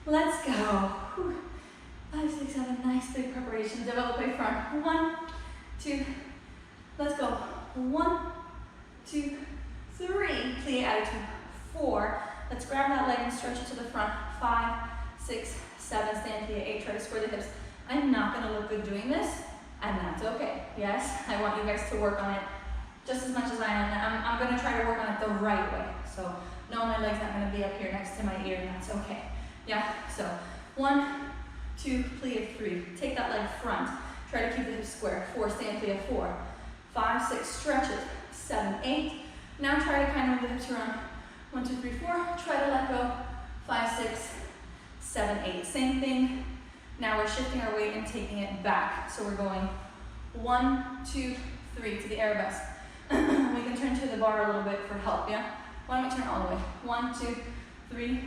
Let's go. 7, nice big preparation. Developé front. 1, 2, let's go. 1, 2, 3. Plie attitude. 4. Let's grab that leg and stretch it to the front. 5, 6, 7. Stand plie. 8. Try to square the hips. I'm not going to look good doing this, and that's okay. Yes, I want you guys to work on it just as much as I am. I'm going to try to work on it the right way. So no, my leg's not going to be up here next to my ear, and that's okay. Yeah, so 1, 2, plie 3. Take that leg front. Try to keep the hips square. 4, stand plie 4. 5, 6, stretch it. 7, 8. Now try to kind of move the hips around. 1, 2, 3, 4. Try to let go. 5, 6, 7, 8. Same thing. Now we're shifting our weight and taking it back. So we're going 1, 2, 3 to the arabesque. We can turn to the bar a little bit for help, yeah? Why don't we turn all the way? 1, 2, 3.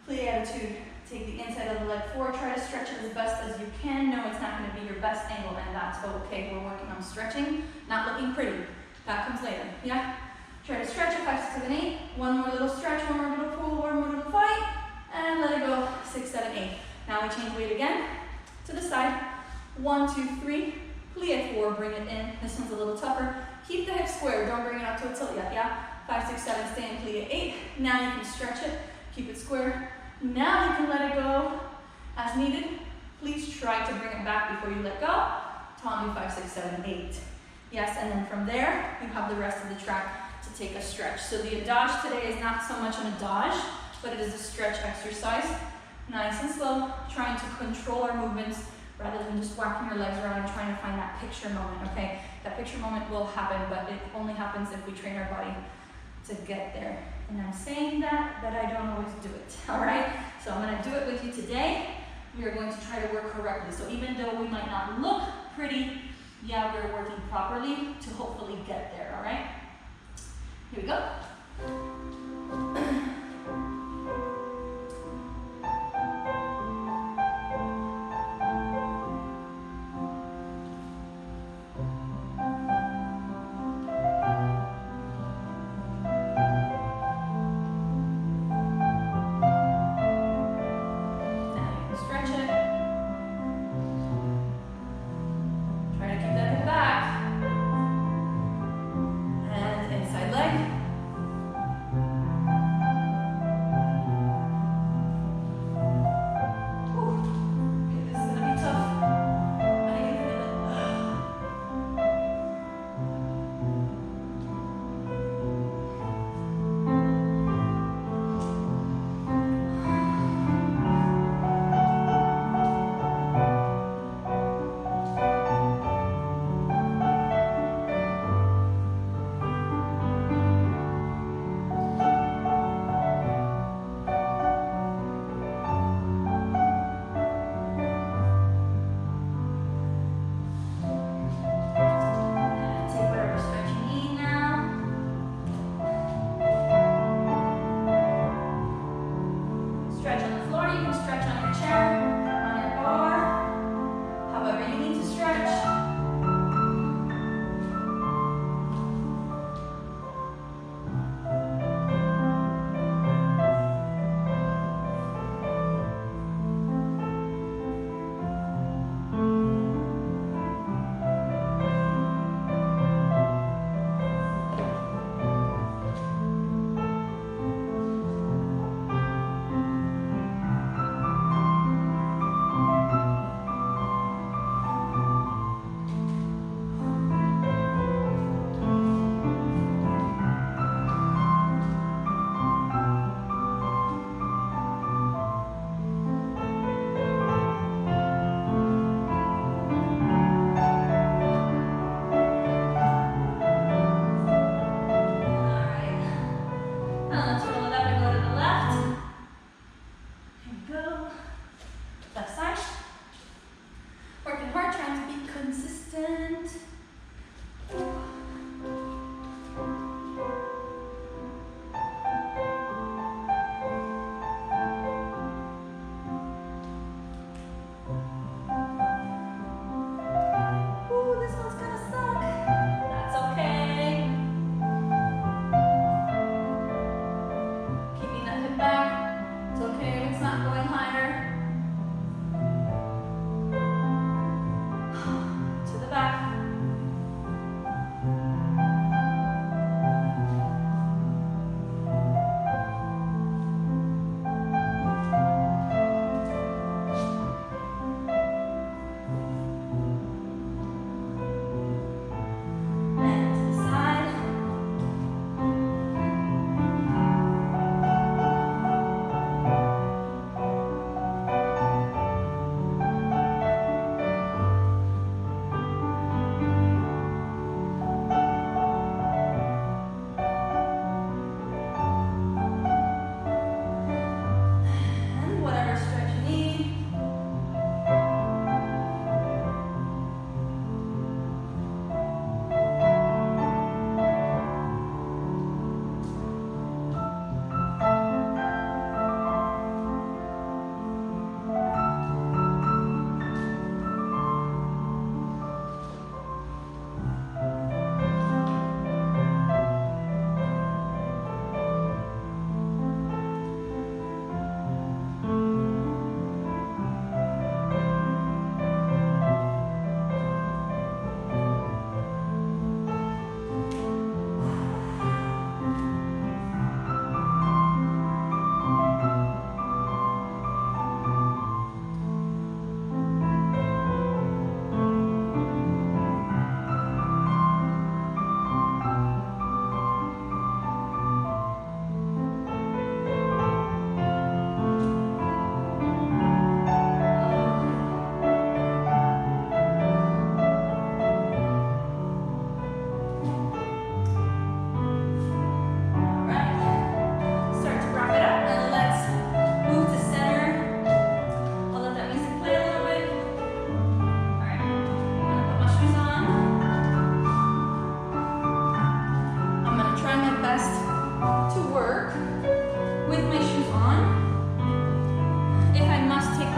Plie attitude. Take the inside of the leg forward. Try to stretch it as best as you can. No, it's not going to be your best angle, and that's okay. We're working on stretching, not looking pretty. That comes later, yeah? Try to stretch it. 5, 6, 7, 8. One more little stretch, one more little pull, one more little fight, and let it go. 6, 7, 8. Now we change weight again to the side. 1, 2, 3. Plie 4. Bring it in. This one's a little tougher. Keep the hips square. Don't bring it up to a tilt yet, yeah? 5, 6, 7. Stay in plie 8. Now you can stretch it. Keep it square. Now you can let it go as needed. Please try to bring it back before you let go. Tommy 5, 6, 7, 8. Yes, and then from there, you have the rest of the track to take a stretch. So the adage today is not so much an adage, but it is a stretch exercise. Nice and slow, trying to control our movements rather than just whacking your legs around and trying to find that picture moment, okay? That picture moment will happen, but it only happens if we train our body to get there. And I'm saying that, but I don't always do it, all right? So I'm gonna do it with you today. We are going to try to work correctly. So even though we might not look pretty, yeah, we're working properly to hopefully get there, all right? Here we go.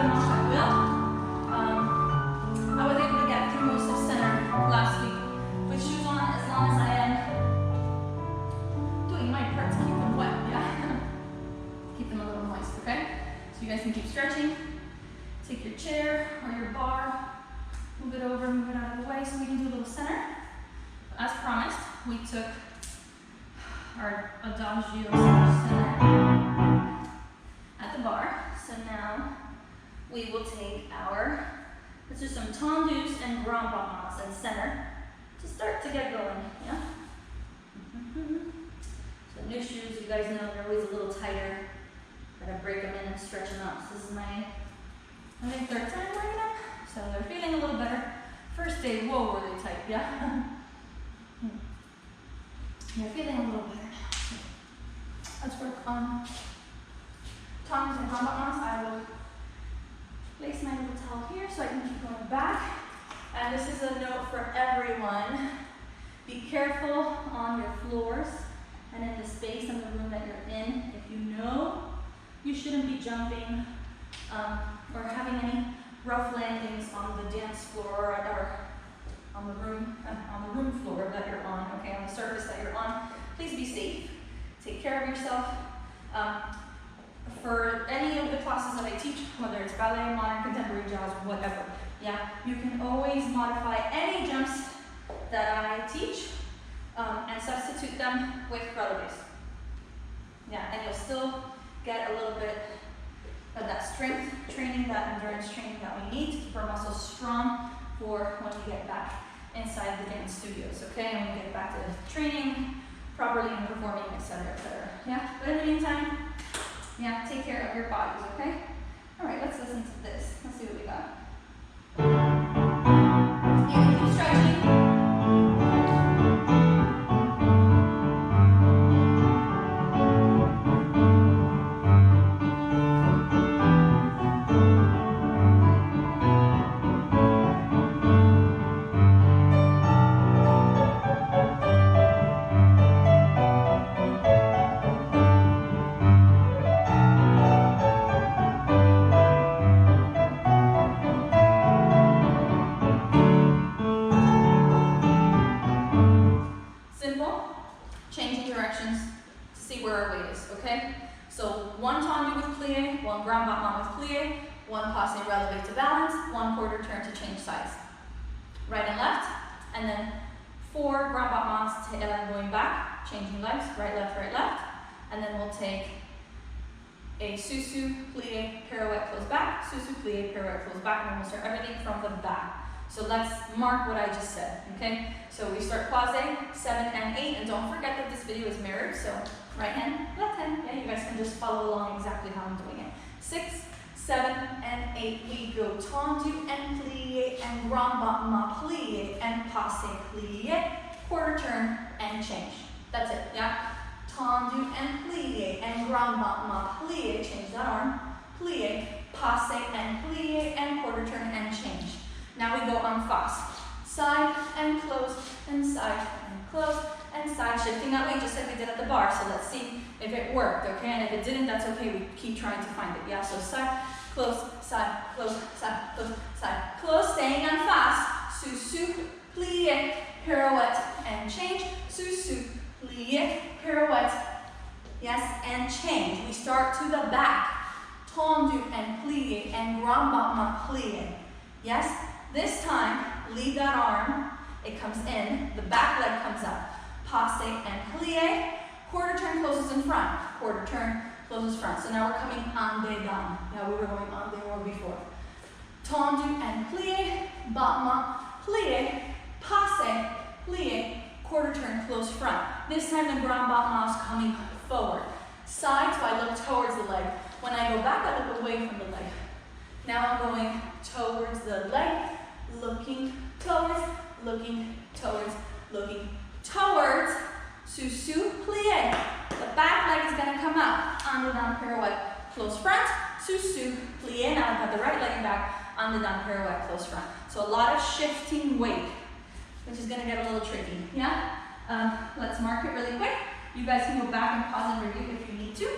them off, I will. I was able to get through most of center last week with shoes on as long as I am doing my part to keep them wet, yeah? Keep them a little moist, okay? So you guys can keep stretching. Take your chair or your bar, move it over, move it out of the way so we can do a little center. As promised, we took our adagio center at the bar. So now we will take our, let's do some tendus and grand pas in center to start to get going, yeah? So new shoes, you guys know they're always a little tighter. Gotta break them in and stretch them out. So this is my, I think, third time wearing them. So they're feeling a little better. First day, whoa, were they tight, yeah? They're feeling a little better now. Let's work on tongs and grand pas. I will place my little towel here so I can keep going back. And this is a note for everyone. Be careful on your floors and in the space in the room that you're in. If you know you shouldn't be jumping or having any rough landings on the dance floor or on the room floor that you're on, okay, on the surface that you're on, please be safe. Take care of yourself. For any of the classes that I teach, whether it's ballet, modern, contemporary, jazz, whatever, yeah, you can always modify any jumps that I teach and substitute them with relevés. Yeah, and you'll still get a little bit of that strength training, that endurance training that we need to keep our muscles strong for when we get back inside the dance studios, okay? And we get back to training properly and performing, etc., etc. Yeah, but in the meantime, yeah, take care of your bodies, okay? All right, let's listen to this. Let's see what we got. You can keep stretching. Changing legs, right, left, and then we'll take a sous-sus, plie, pirouette, close back, sous-sus, plie, pirouette, close back, and then we'll start everything from the back. So let's mark what I just said, okay? So we start croisé, 7 and 8, and don't forget that this video is mirrored, so right hand, left hand, yeah, you guys can just follow along exactly how I'm doing it. 6, 7, and 8, we go tendu and plie, and grand battement, plie, and passé, plie, quarter turn, and change. That's it, yeah? Tendu and plie, and grand battement, plie, change that arm, plie, passe and plie, and quarter turn and change. Now we go en face. Side and close, and side and close, and side shifting that way, just like we did at the bar. So let's see if it worked, okay? And if it didn't, that's okay, we keep trying to find it, yeah? So side, close, side, close, side, close, side, close, staying en face. Sous-sus, plie, pirouette, and change. Sous-sus, plie, pirouette, yes, and change. We start to the back. Tendu and plie, and grand battement, plie. Yes, this time, leave that arm. It comes in, the back leg comes up. Passe and plie, quarter turn closes in front. Quarter turn closes front. So now we're coming en dedans. Now we were going en dehors before. Tendu and plie, battement, plie, passe, plie, quarter turn, close front. This time the grand battement is coming forward. Side, so I look towards the leg. When I go back, I look away from the leg. Now I'm going towards the leg, looking towards, looking towards, looking towards. Sous-sus, plie. The back leg is going to come out. En dedans, pirouette, close front. Sous-sus, plie. Now I've got the right leg back. En dedans, pirouette, close front. So a lot of shifting weight, which is going to get a little tricky. Yeah? Let's mark it really quick. You guys can go back and pause and review if you need to.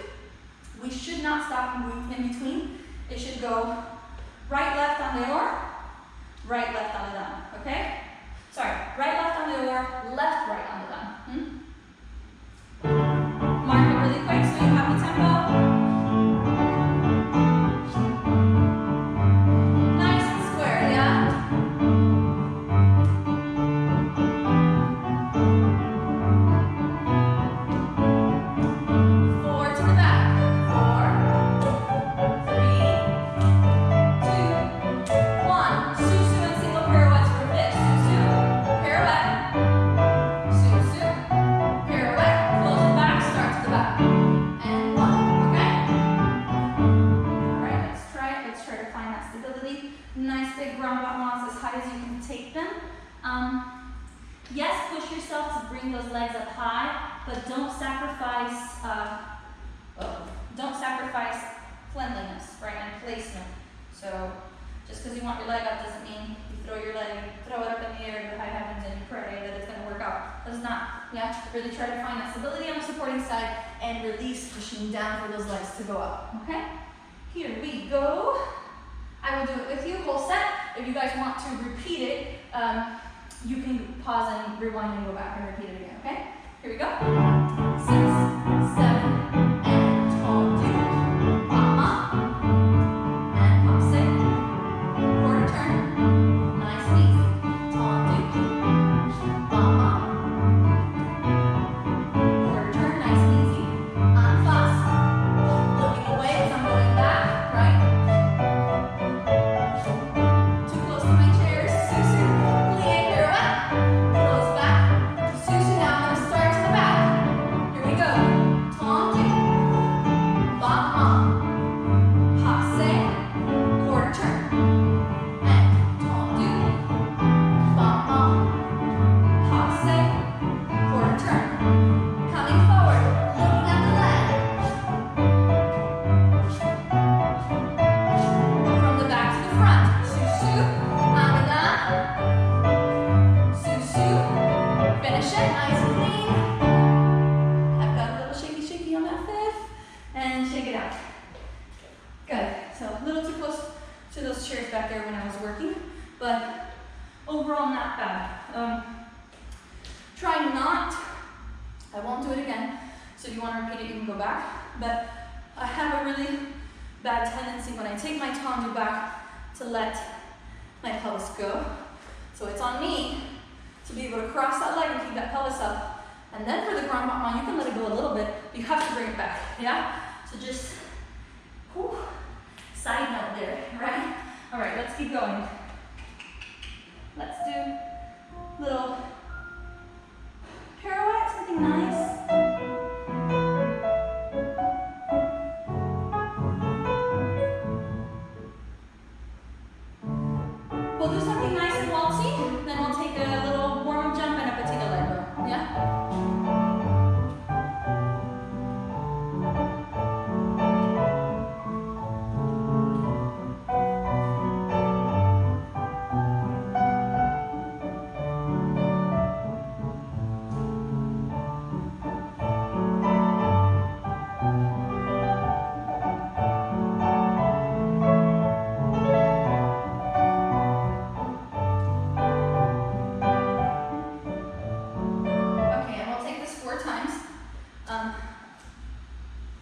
We should not stop and move in between. It should go Right, left on the or, right, left on the down, okay? Sorry, right, left on the or, left, right on the down. Mark it really quick so you have the tempo. Nice and square, yeah? Four to the back. 4, 3, 2, 1. Susu and single pirouettes for fish. Susu, pirouette. Susu, pirouette. Close the back, start to the back. And 1, okay? Alright, let's try it. Let's try to find that stability. Nice big ground battements as high as you can take them. Yes, push yourself to bring those legs up high, but don't sacrifice cleanliness, right, and placement. So just because you want your leg up doesn't mean you throw it up in the air to the high heavens and you pray that it's going to work out. Does not. Yeah, really try to find that stability on the supporting side and release, pushing down for those legs to go up. Okay, here we go. I will do it with you, whole set. If you guys want to repeat it, you can pause and rewind and go back and repeat it again, okay? Here we go. 6, 7, and tendu. And passe. Quarter turn. Nice and easy. Tendu. Quarter turn, nice and easy. En face. Looking away as I'm going back, right? Too close to my chair. Susu. Plie pirouette. Close back. Susu now. I'm going to start to the back. Here we go. Tendu. Battement. Passe. Quarter turn. And tendu. Battement. Passe. Quarter turn. Coming forward. Looking at the leg. From the back to the front. Susu. Amida. Susu. Finish it. Nice and clean. I've got a little shaky on that fifth. And shake it out. Good. So a little too close to those chairs back there when I was working, but overall not bad. Try not, I won't do it again, so if you want to repeat it, you can go back, but I have a really bad tendency when I take my tendu back to let my pelvis go. So it's on me to be able to cross that leg and keep that pelvis up. And then for the grand battement, you can let it go a little bit, but you have to bring it back, yeah? So just, whew, side note there, right? All right, let's keep going. Let's do little pirouette, something nice. We'll do something nice and waltzy, then we'll take a little warm-up jump and a petite allegro, yeah?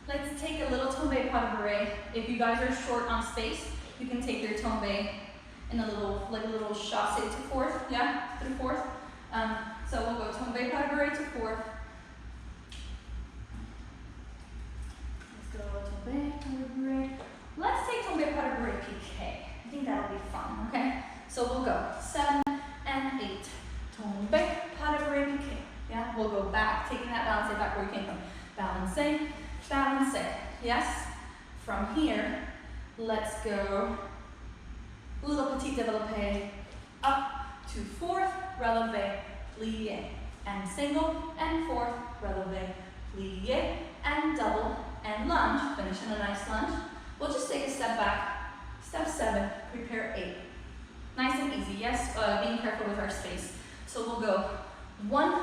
Let's take a little tombe pas de bourrée. If you guys are short on space, you can take your tombe in a little, like a little chassé to fourth, yeah, through fourth. So we'll go tombe pas de bourrée to fourth. Let's go tombe pas de bourrée. Let's take tombe pas de bourrée piqué. I think that'll be fun, okay? So we'll go 7 and 8. Tombe pas de bourrée piqué. Yeah, we'll go back, taking that balance back where we came from. Balancing, balancing. Yes? From here, let's go little petit développé up to fourth, relevé, plié, and single, and fourth, relevé, plié, and double, and lunge. Finish in a nice lunge. We'll just take a step back. Step 7, prepare 8. Nice and easy, yes? Being careful with our space. So we'll go 1,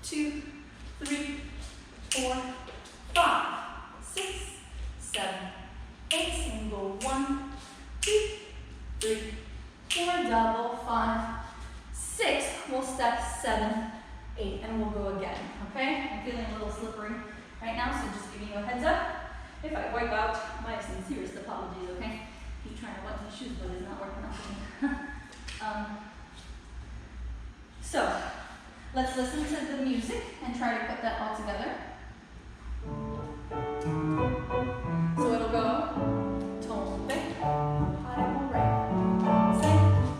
2, 3, 4, 5, 6, 7, 8. Single 1, 2, step, 7, 8, and we'll go again, okay? I'm feeling a little slippery right now, so just giving you a heads up. If I wipe out, my sincerest apologies, okay? Keep trying to wipe my shoes, but it's not working out for me. So, let's listen to the music and try to put that all together. So it'll go tombe, paremo re, balance,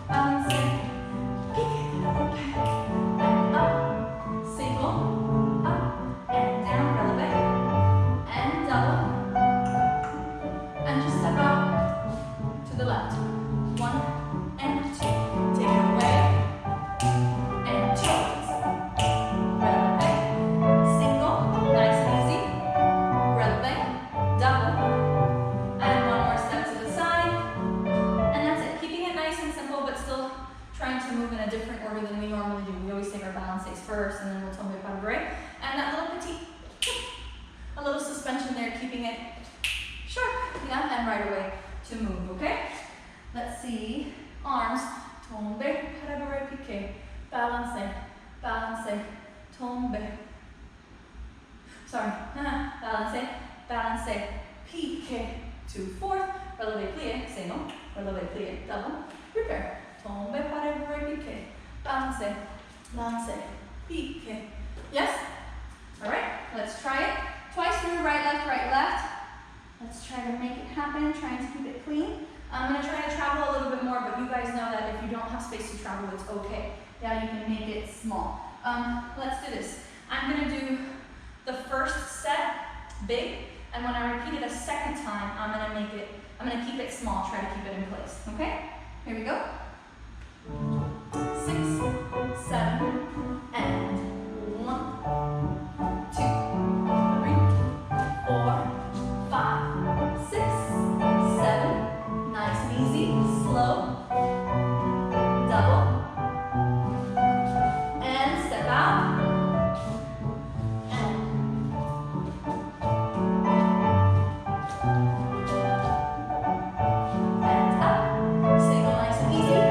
balance, and up, single, up, and down, releve, and double, and just step out to the left. 1 and 2, take it away, and toes, releve, single, nice and easy, releve, double, and one more step to the side, and that's it. Keeping it nice and simple, but still trying to move in a different order than we normally do. We always take our balances first, and then we'll tombe pas break, and that little petite, a little suspension there, keeping it sharp, yeah, and right away to move, okay? Let's see, arms, tombe, parabore, pique, balance, balance, tombe, sorry, balance, balance, pique, 2, 4, releve, plie, single, releve, plie, double, prepare, tombe, parabore, pique, balance, balance, pique, yes? All right, let's try it, twice through, right, left, let's try to make it happen, trying to keep it clean. I'm going to try to travel a little bit more, but you guys know that if you don't have space to travel, it's okay. Yeah, you can make it small. Let's do this. I'm going to do the first set big, and when I repeat it a second time, I'm going to keep it small, try to keep it in place. Okay? Here we go. 6, 7, and 1, 2, 3, 4, 5, 6, 7. Nice and easy, slow, double, and step out, and up, single, nice and easy,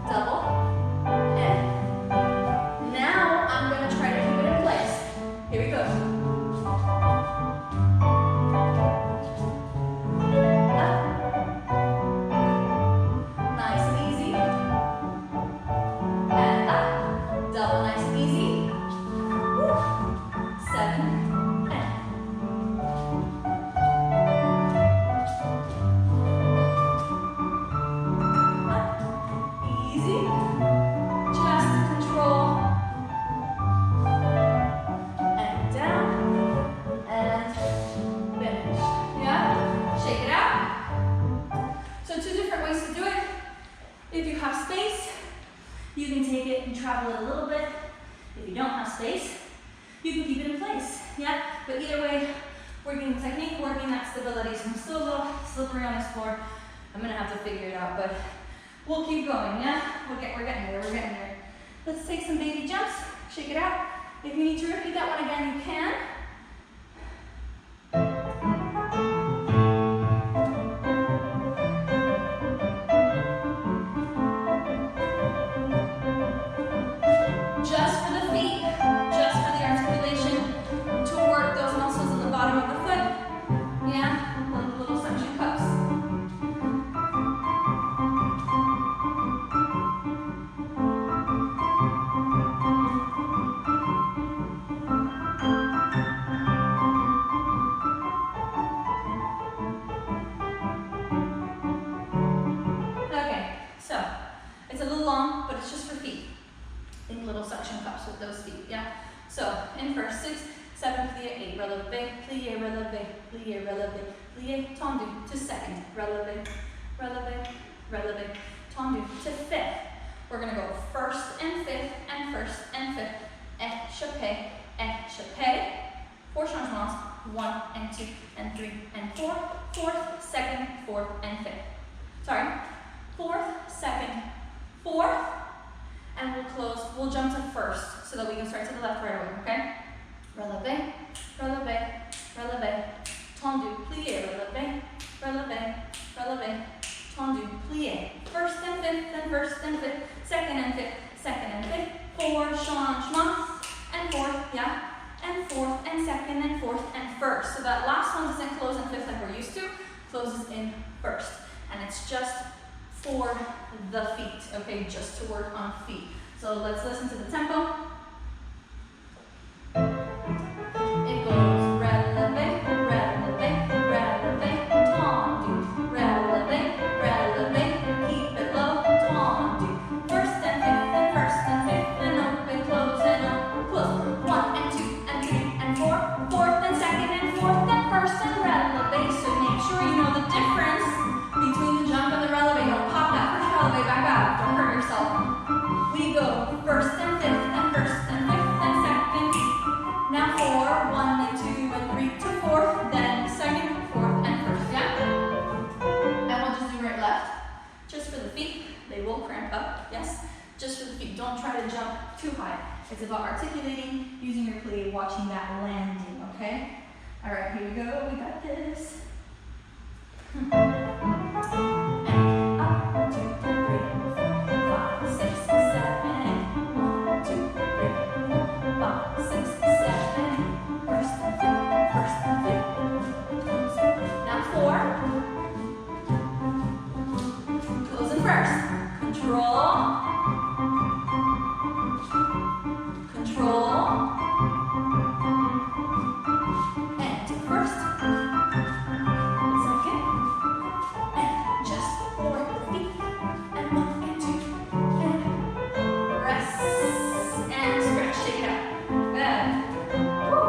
double, and now I'm going to try to keep it in place. Here we go. We'll keep going, yeah? We're getting there. Let's take some baby jumps, shake it out. If you need to repeat that one again, you can. Just for the feet, just for the articulation, to work those muscles in the bottom of the foot. Yeah, little suction cups. With those feet, yeah? So, in first, 6, 7, plie, 8, releve, plie, releve, plie, releve, plie, tendu, to second, releve, releve, releve, tendu, to fifth. We're going to go first and fifth, and first and fifth, échappé, 4 changements, 1 and 2 and 3 and 4, fourth, second, fourth, and fifth. Sorry, fourth, second, fourth, and we'll close, we'll jump to first so that we can start to the left right away, okay? Releve, releve, releve, tendu, plie, releve, releve, releve, tendu, plie. First and fifth, then first and fifth, second and fifth, 4, changement, and 4th, yeah, and 4th, and 2nd, and 4th, and 1st. So that last one doesn't close in 5th like we're used to, closes in 1st. And it's just for the feet, okay, just to work on feet. So let's listen to the tempo. It goes releve, releve, releve, tendu, releve, releve, keep it low, tendu. 1st and 5th and 1st and 5th and open, close and open, close. 1 and 2 and 3 and 4, 4th and 2nd and 4th and 1st and releve. So make sure you know the difference between the jump and the releve. Don't pop that first releve back out. Don't hurt yourself. We go 1st and 5th and 1st and 5th and 2nd. Now 4, 1 and 2 and 3 to 4th, then 2nd, 4th, and 1st, yeah? And we'll just do right left. Just for the feet, they will cramp up, yes? Just for the feet, don't try to jump too high. It's about articulating, using your plie, watching that landing, okay? All right, here we go, we got this. And up, 2, 3, 4, 5, 6, 7, 1, 2, 3, 4, 5, 6, 7, 1st and 5th, 1st and 5th. Now 4. Close in 1st. Control. Control. And to 1st. 2nd. And just for the feet. And 1 and 2. And rest. And stretch. Shake it out. Good. Woo.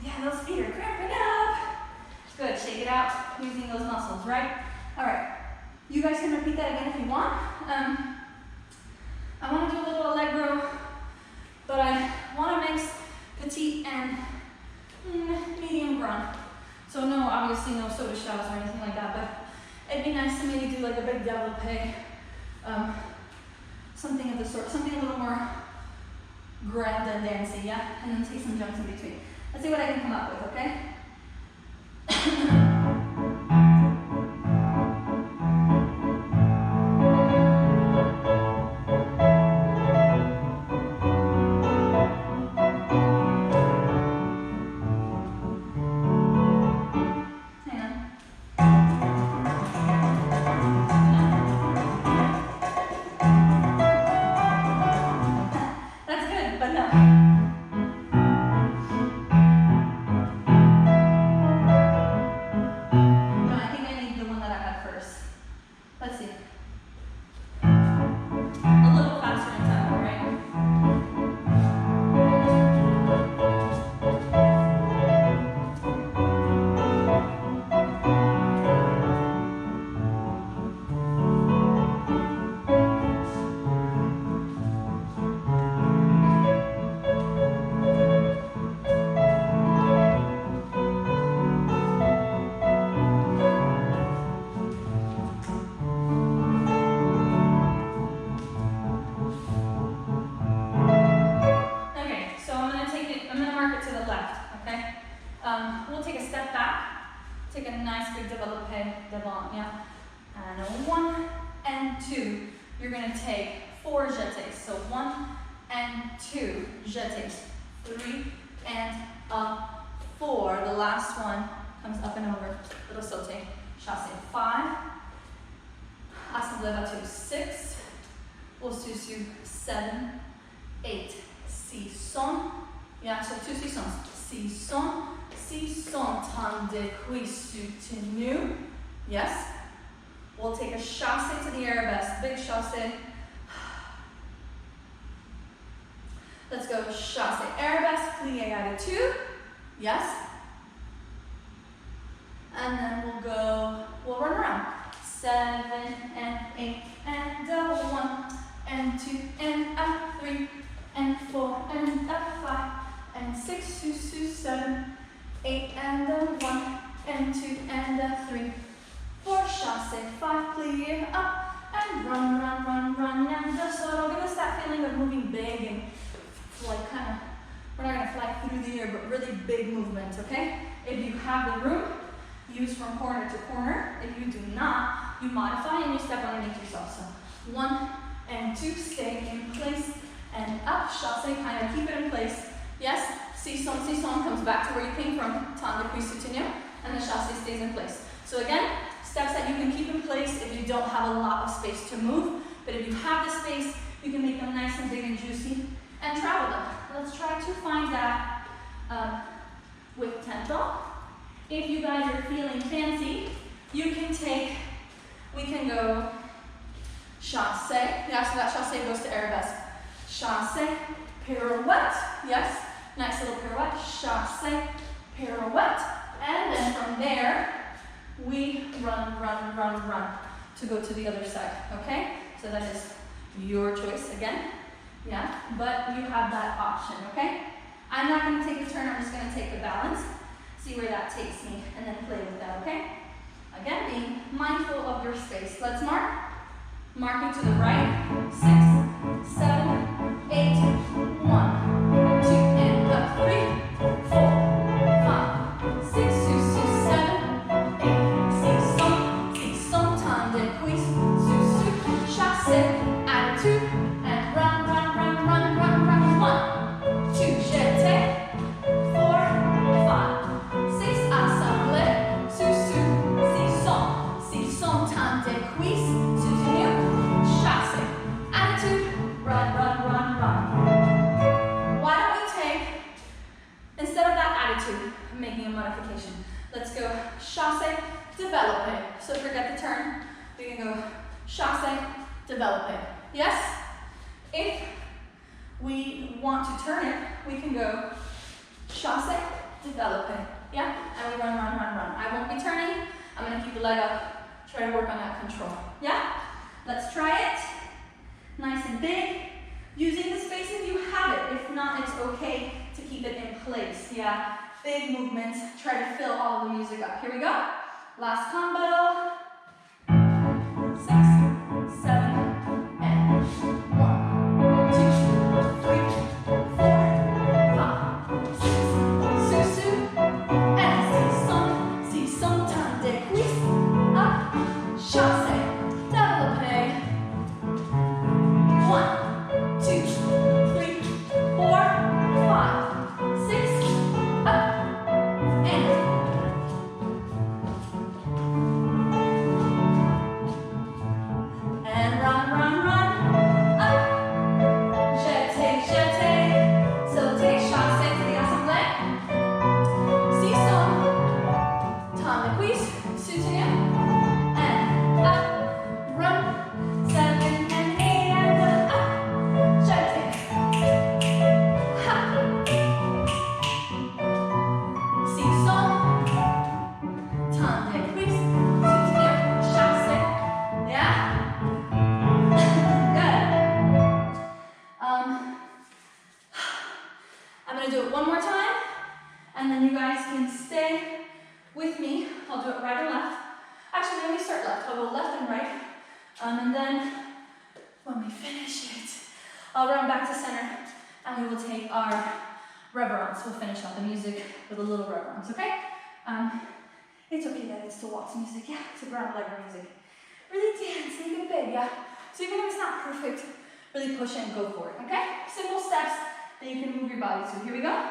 Yeah, those feet are cramping up. Good. Shake it out using those muscles, right? All right. You guys can repeat that again if you want. I want to do a little allegro, but I want to mix petite and medium grunt. So no, obviously no soda shots or anything like that, but it'd be nice to maybe do like a big développé, something of the sort, something a little more grand and dancey, yeah? And then take some jumps in between. Let's see what I can come up with, okay? We'll take a step back, take a nice big développé devant, yeah? And 1 and 2. You're going to take 4 jetés. So 1 and 2 jetés. 3 and up, 4. The last one comes up and over. Little sauté. Chassé. 5. Assemblée battue. 6. Au susu. 7. 8. 6. Yeah, so 2 6. 6. 6. Tendez, cuisse, soutenu. Yes. We'll take a chassé to the arabesque. Big chassé. Let's go chassé, arabesque, plie à 2. Yes. And then we'll run around. 7 and 8 and double 1 and 2 and up 3 and 4 and up 5 and 6, 7, 8 and 1 and 2 and 3, 4 chassé, 5 plie up and run. And just so it'll give us that feeling of moving big and like kind of, we're not going to fly through the air, but really big movements, okay? If you have the room, use from corner to corner. If you do not, you modify and you step underneath yourself. So 1 and 2, stay in place and up, chassé, kind of keep it in place. Yes, sissonne comes back to where you came from, temps de cuisse soutenu, and the chassé stays in place. So again, steps that you can keep in place if you don't have a lot of space to move, but if you have the space, you can make them nice and big and juicy and travel them. Let's try to find that with tempo. If you guys are feeling fancy, you can we can go chassé. Yeah, so that chassé goes to arabesque. Chassé, pirouette. Yes, nice little pirouette. Chassé, pirouette. And then from there, we run to go to the other side, okay? So that is your choice again, yeah? But you have that option, okay? I'm not gonna take the turn, I'm just gonna take the balance, see where that takes me, and then play with that, okay? Again, being mindful of your space. Let's mark. Marking to the right, 6, 7, 8, 1, 2, and up, 3, 4, 5, 6, 7, 8, sissonne, temps de cuisse, chassé, attitude, and run, 1, 2, jeté, 4, 5, 6, assemblée, sissonne, temps de cuisse, soutenu, chassé, attitude, run. Why don't we take, instead of that attitude, I'm making a modification. Let's go chassé, développé. So forget the turn. We can go chassé, développé. Yes? If we want to turn it, we can go chassé, développé. Yeah? And we run. I won't be turning. I'm going to keep the leg up. Try to work on that control. Yeah? Let's try it. Nice and big. Using the space if you have it. If not, it's okay to keep it in place. Yeah? Big movements. Try to fill all the music up. Here we go. Last combo. 6, 7, and 1, 2, 3, 4, 5, 6. Sous, and sissonne, temps de cuisse. Up, chassé, développé. 1, 2, 3, 4, 5, 6. Up, and run. Up. Jeté. Sauté, chassé to the assemblée. Sissonne. Temps de cuisse. Soutenu. And up. Run. 7 and 8 and up. Jeté. Ha. Sissonne. Temps de cuisse. Soutenu. Chassé. Yeah? I'm going to do it one more time, and then you guys can stay with me. I'll do it right and left. Actually, let me start left. I'll go left and right, and then when we finish it, I'll run back to center, and we will take our reverence. We'll finish off the music with a little reverence, okay? It's okay that it's to waltz music, yeah? It's a ground lever music. Really dance, make it big, yeah? So even if it's not perfect, really push it and go for it, okay? Simple steps that you can move your body to. Here we go.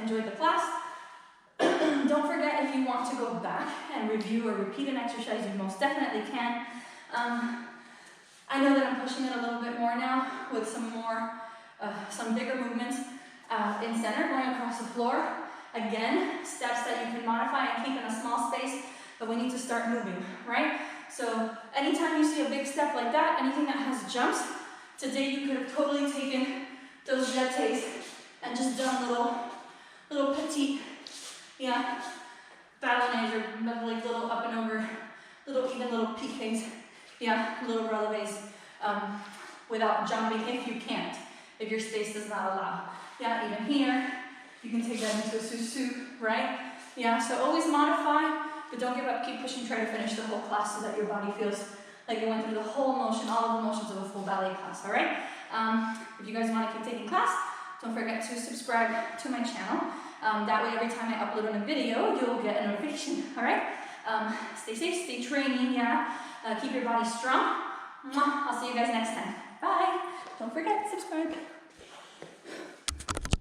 enjoyed the class. Don't forget, if you want to go back and review or repeat an exercise, you most definitely can. I know that I'm pushing it a little bit more now with some bigger movements in center, going across the floor. Again, steps that you can modify and keep in a small space, but we need to start moving, right? So anytime you see a big step like that, anything that has jumps, today you could have totally taken those jetés and just done little petite, yeah, ballonets or like little up and over, even little piqués, yeah, little relevés, without jumping if you can't, if your space does not allow. Yeah, even here, you can take that into a sous-sus, right? Yeah, so always modify, but don't give up, keep pushing, try to finish the whole class so that your body feels like you went through the whole motion, all of the motions of a full ballet class, all right? If you guys want to keep taking class, don't forget to subscribe to my channel. That way, every time I upload a video, you'll get a notification, all right? Stay safe, stay training, yeah? Keep your body strong. I'll see you guys next time. Bye. Don't forget, subscribe.